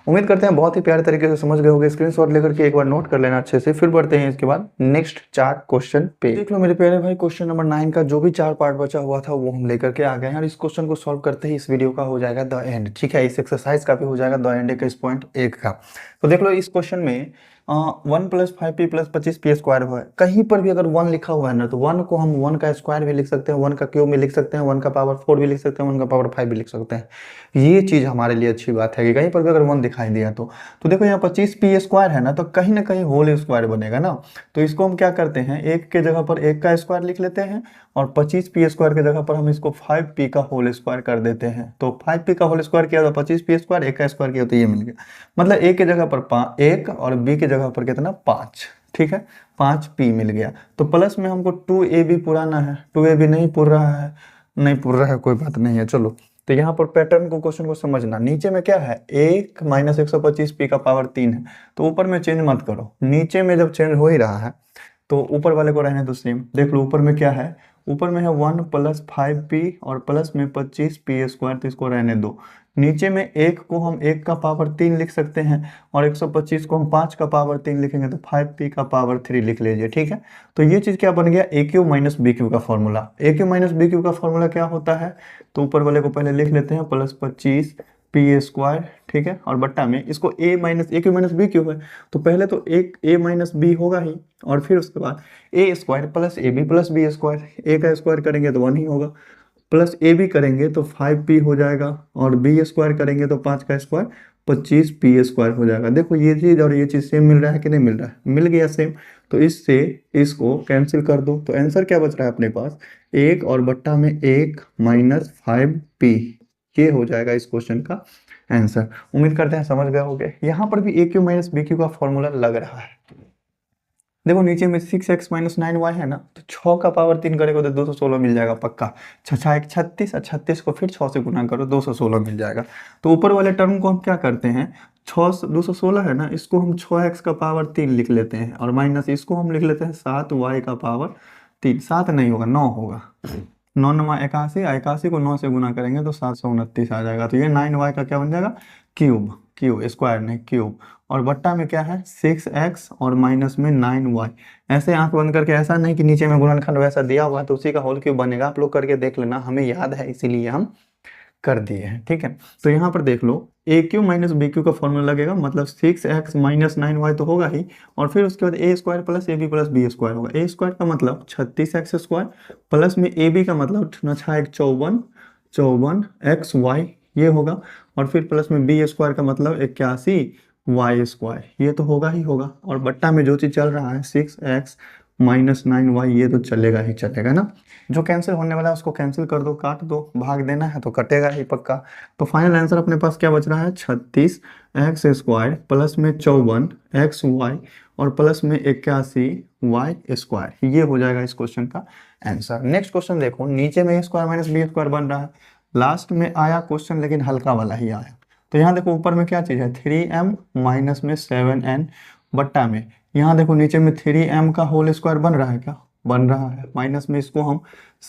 उम्मीद करते हैं बहुत ही प्यारे तरीके से समझ गए होंगे, स्क्रीनशॉट लेकर के एक बार नोट कर लेना अच्छे से। फिर बढ़ते हैं इसके बाद नेक्स्ट 4 क्वेश्चन पे। देख लो मेरे प्यारे भाई, क्वेश्चन नंबर 9 का जो भी 4 पार्ट बचा हुआ था वो हम लेकर के आ गए हैं, और इस क्वेश्चन को सॉल्व करते ही इस वीडियो का हो जाएगा द एंड, ठीक है। इस एक्सरसाइज का भी हो जाएगा द एंड का, इस पॉइंट 1 का। तो देख लो इस क्वेश्चन में 1 plus 5p plus 25p square हुआ है, कहीं पर भी अगर 1 लिखा हुआ है ना तो 1 को हम 1 का स्क्वायर भी लिख सकते हैं, 1 का क्यूब भी लिख सकते हैं, 1 का पावर 4 भी लिख सकते हैं, 1 का पावर 5 भी लिख सकते हैं। ये चीज़ हमारे लिए अच्छी बात है कि कहीं पर भी अगर 1 दिखाई दिया तो देखो यहाँ 25p स्क्वायर है ना, तो कहीं ना कहीं होल स्क्वायर बनेगा ना। तो इसको हम क्या करते हैं, 1 के जगह पर 1 का स्क्वायर लिख लेते हैं, और 25p स्क्वायर के जगह पर हम इसको 5p का होल स्क्वायर कर देते हैं। तो 5p का होल स्क्वायर किया तो 25p स्क्वायर, 1 का स्क्वायर किया तो ये मिल गया, मतलब a के जगह पर 1 और b के जगह पर कितना 5, ठीक है, 5p मिल गया। तो प्लस में हमको 2ab पुराना है, 2ab नहीं पुर रहा है, नहीं पुर रहा है, कोई बात नहीं है, चलो। तो यहाँ पर पैटर्न को, क्वेश्चन को समझना, नीचे में क्या है, 1 माइनस 125p का पावर 3 है, तो ऊपर में चेंज मत करो, नीचे में जब चेंज हो ही रहा है तो ऊपर वाले को रहने दो सेम। देख लो ऊपर में क्या है, ऊपर में है 1 प्लस 5p और प्लस में 25p स्क्वायर, तो इसको रहने दो। नीचे में 1 को हम 1 का पावर 3 लिख सकते हैं, और 125 को हम 5 का पावर 3 लिखेंगे तो 5p का पावर 3 लिख लीजिए, ठीक है। तो ये चीज़ क्या बन गया, ए क्यू माइनस बी क्यू का फॉर्मूला। ए क्यू माइनस बी क्यू का फॉर्मूला क्या होता है, तो ऊपर वाले को पहले लिख लेते हैं, प्लस 25p स्क्वायर, ठीक है, और बट्टा में इसको ए क्यू माइनस बी क्यू है, तो पहले तो एक a माइनस बी होगा ही, और फिर उसके बाद a square plus A B plus B square, a का स्क्वायर करेंगे तो 1 ही होगा, प्लस ए बी करेंगे तो 5p हो जाएगा, और बी स्क्वायर करेंगे तो 5 का स्क्वायर 25p स्क्वायर हो जाएगा। देखो ये चीज़ और ये चीज़ सेम मिल रहा है कि नहीं मिल रहा है, मिल गया सेम। तो इससे इसको कैंसिल कर दो, तो आंसर क्या बच रहा है अपने पास, 1 और बट्टा में 1 माइनस 5p, ये हो जाएगा इस क्वेश्चन का आंसर। उम्मीद करते हैं समझ गए होंगे। यहाँ पर भी ए क्यू माइनस बी क्यू का फॉर्मूला लग रहा है। देखो नीचे में 6x माइनस 9y है ना, तो 6 का पावर 3 करेगा तो 216 मिल जाएगा पक्का। 6 1 36, और 36 को फिर 6 से गुना करो, 216 मिल जाएगा। तो ऊपर वाले टर्म को हम क्या करते हैं, 216 है ना, इसको हम 6x का पावर 3 लिख लेते हैं, और माइनस इसको हम लिख लेते हैं 7y का पावर 3, 7 नहीं होगा 9 होगा, 9 9 81, 81 को 9 से गुना करेंगे तो 729 आ जाएगा। तो ये 9y का क्या बन जाएगा, क्यूब, स्क्वायर नहीं क्यूब, और बट्टा में क्या है 6x और माइनस में 9y। ऐसे आंख बंद करके, ऐसा नहीं कि नीचे में गुणनखंड वैसा दिया हुआ है तो उसी का होल क्यूब बनेगा, आप लोग करके देख लेना, हमें याद है इसीलिए हम कर दिए हैं, ठीक है। तो यहाँ पर देख लो ए क्यू माइनस बी क्यू का फॉर्मूला लगेगा, मतलब 6x माइनस 9y तो होगा ही, और फिर उसके बाद a square plus A B plus B square होगा। ए स्क्वायर का मतलब 36x स्क्वायर, प्लस में ए बी का मतलब 54 XY ये होगा, और फिर प्लस में बी स्क्वायर का मतलब 81y स्क्वायर, ये तो होगा ही होगा, और बट्टा में जो चीज़ चल रहा है 6x माइनस 9y, ये तो चलेगा ही चलेगा ना। जो कैंसिल होने वाला है उसको कैंसिल कर दो, काट दो, भाग देना है तो कटेगा ही पक्का। तो फाइनल आंसर अपने पास क्या बच रहा है, 36x स्क्वायर प्लस में 54xy और प्लस में 81y स्क्वायर, ये हो जाएगा इस क्वेश्चन का आंसर। नेक्स्ट क्वेश्चन देखो, नीचे में a square minus B square बन रहा है, लास्ट में आया क्वेश्चन लेकिन हल्का वाला ही आया। तो यहाँ देखो ऊपर में क्या चीज़ है 3m माइनस में 7n बट्टा में, यहाँ देखो नीचे में 3m का होल स्क्वायर बन रहा है क्या, बन रहा है, माइनस में इसको हम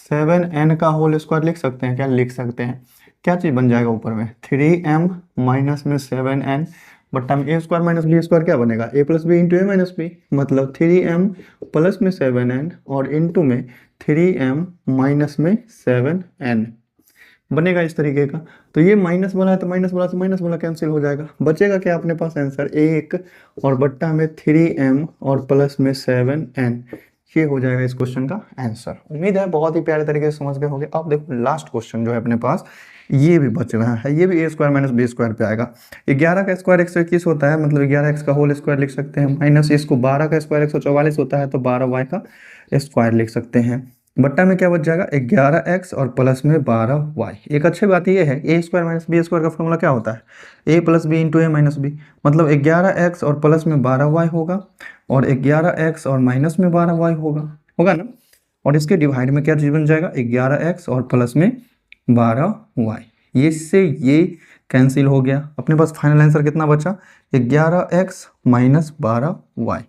7n का होल स्क्वायर लिख सकते हैं क्या, लिख सकते हैं। क्या चीज़ बन जाएगा ऊपर में 3m माइनस में 7n बट्टा में A square minus B square क्या बनेगा, ए प्लस बी इंटू ए माइनस बी, मतलब 3m प्लस में 7n और इंटू में 3m माइनस में 7n बनेगा इस तरीके का। तो ये माइनस वाला है तो माइनस वाला से माइनस वाला कैंसिल हो जाएगा, बचेगा क्या अपने पास आंसर 1 और बट्टा में 3m और प्लस में 7n, ये हो जाएगा इस क्वेश्चन का आंसर। उम्मीद है बहुत ही प्यारे तरीके से समझ गए होंगे। अब देखो लास्ट क्वेश्चन जो है अपने पास ये भी बच रहा है, ये भी ए स्क्वायर माइनस बी स्क्वायर पे आएगा। 11 का स्क्वायर 121 होता है, मतलब 11x का होल स्क्वायर लिख सकते हैं, माइनस इसको 12 का स्क्वायर 144 होता है तो 12y का स्क्वायर लिख सकते हैं। बट्टा में क्या बच जाएगा 11x और प्लस में 12y। एक अच्छी बात ये है ए स्क्वायर माइनस बी स्क्वायर का फॉर्मूला क्या होता है, ए प्लस बी इंटू ए माइनस बी, मतलब 11x और प्लस में 12y होगा और 11x और माइनस में 12y होगा, होगा ना। और इसके डिवाइड में क्या चीज़ बन जाएगा 11x और प्लस में 12y, ये इससे ये कैंसिल हो गया। अपने पास फाइनल आंसर कितना बचा 11x माइनस 12y,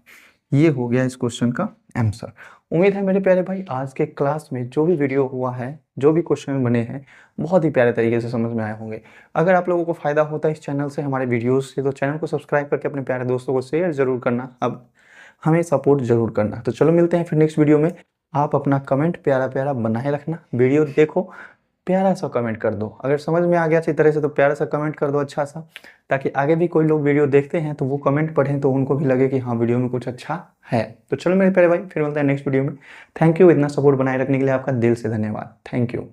ये हो गया इस क्वेश्चन का आंसर। उम्मीद है मेरे प्यारे भाई आज के क्लास में जो भी वीडियो हुआ है, जो भी क्वेश्चन बने हैं, बहुत ही प्यारे तरीके से समझ में आए होंगे। अगर आप लोगों को फ़ायदा होता है इस चैनल से, हमारे वीडियोस से, तो चैनल को सब्सक्राइब करके अपने प्यारे दोस्तों को शेयर ज़रूर करना, अब हमें सपोर्ट ज़रूर करना। तो चलो मिलते हैं फिर नेक्स्ट वीडियो में। आप अपना कमेंट प्यारा प्यारा बनाए रखना, वीडियो देखो प्यारा सा कमेंट कर दो, अगर समझ में आ गया अच्छी तरह से तो प्यारा सा कमेंट कर दो अच्छा सा, ताकि आगे भी कोई लोग वीडियो देखते हैं तो वो कमेंट पढ़ें तो उनको भी लगे कि हाँ वीडियो में कुछ अच्छा है। तो चलो मेरे प्यारे भाई फिर मिलते हैं नेक्स्ट वीडियो में। थैंक यू, इतना सपोर्ट बनाए रखने के लिए आपका दिल से धन्यवाद, थैंक यू।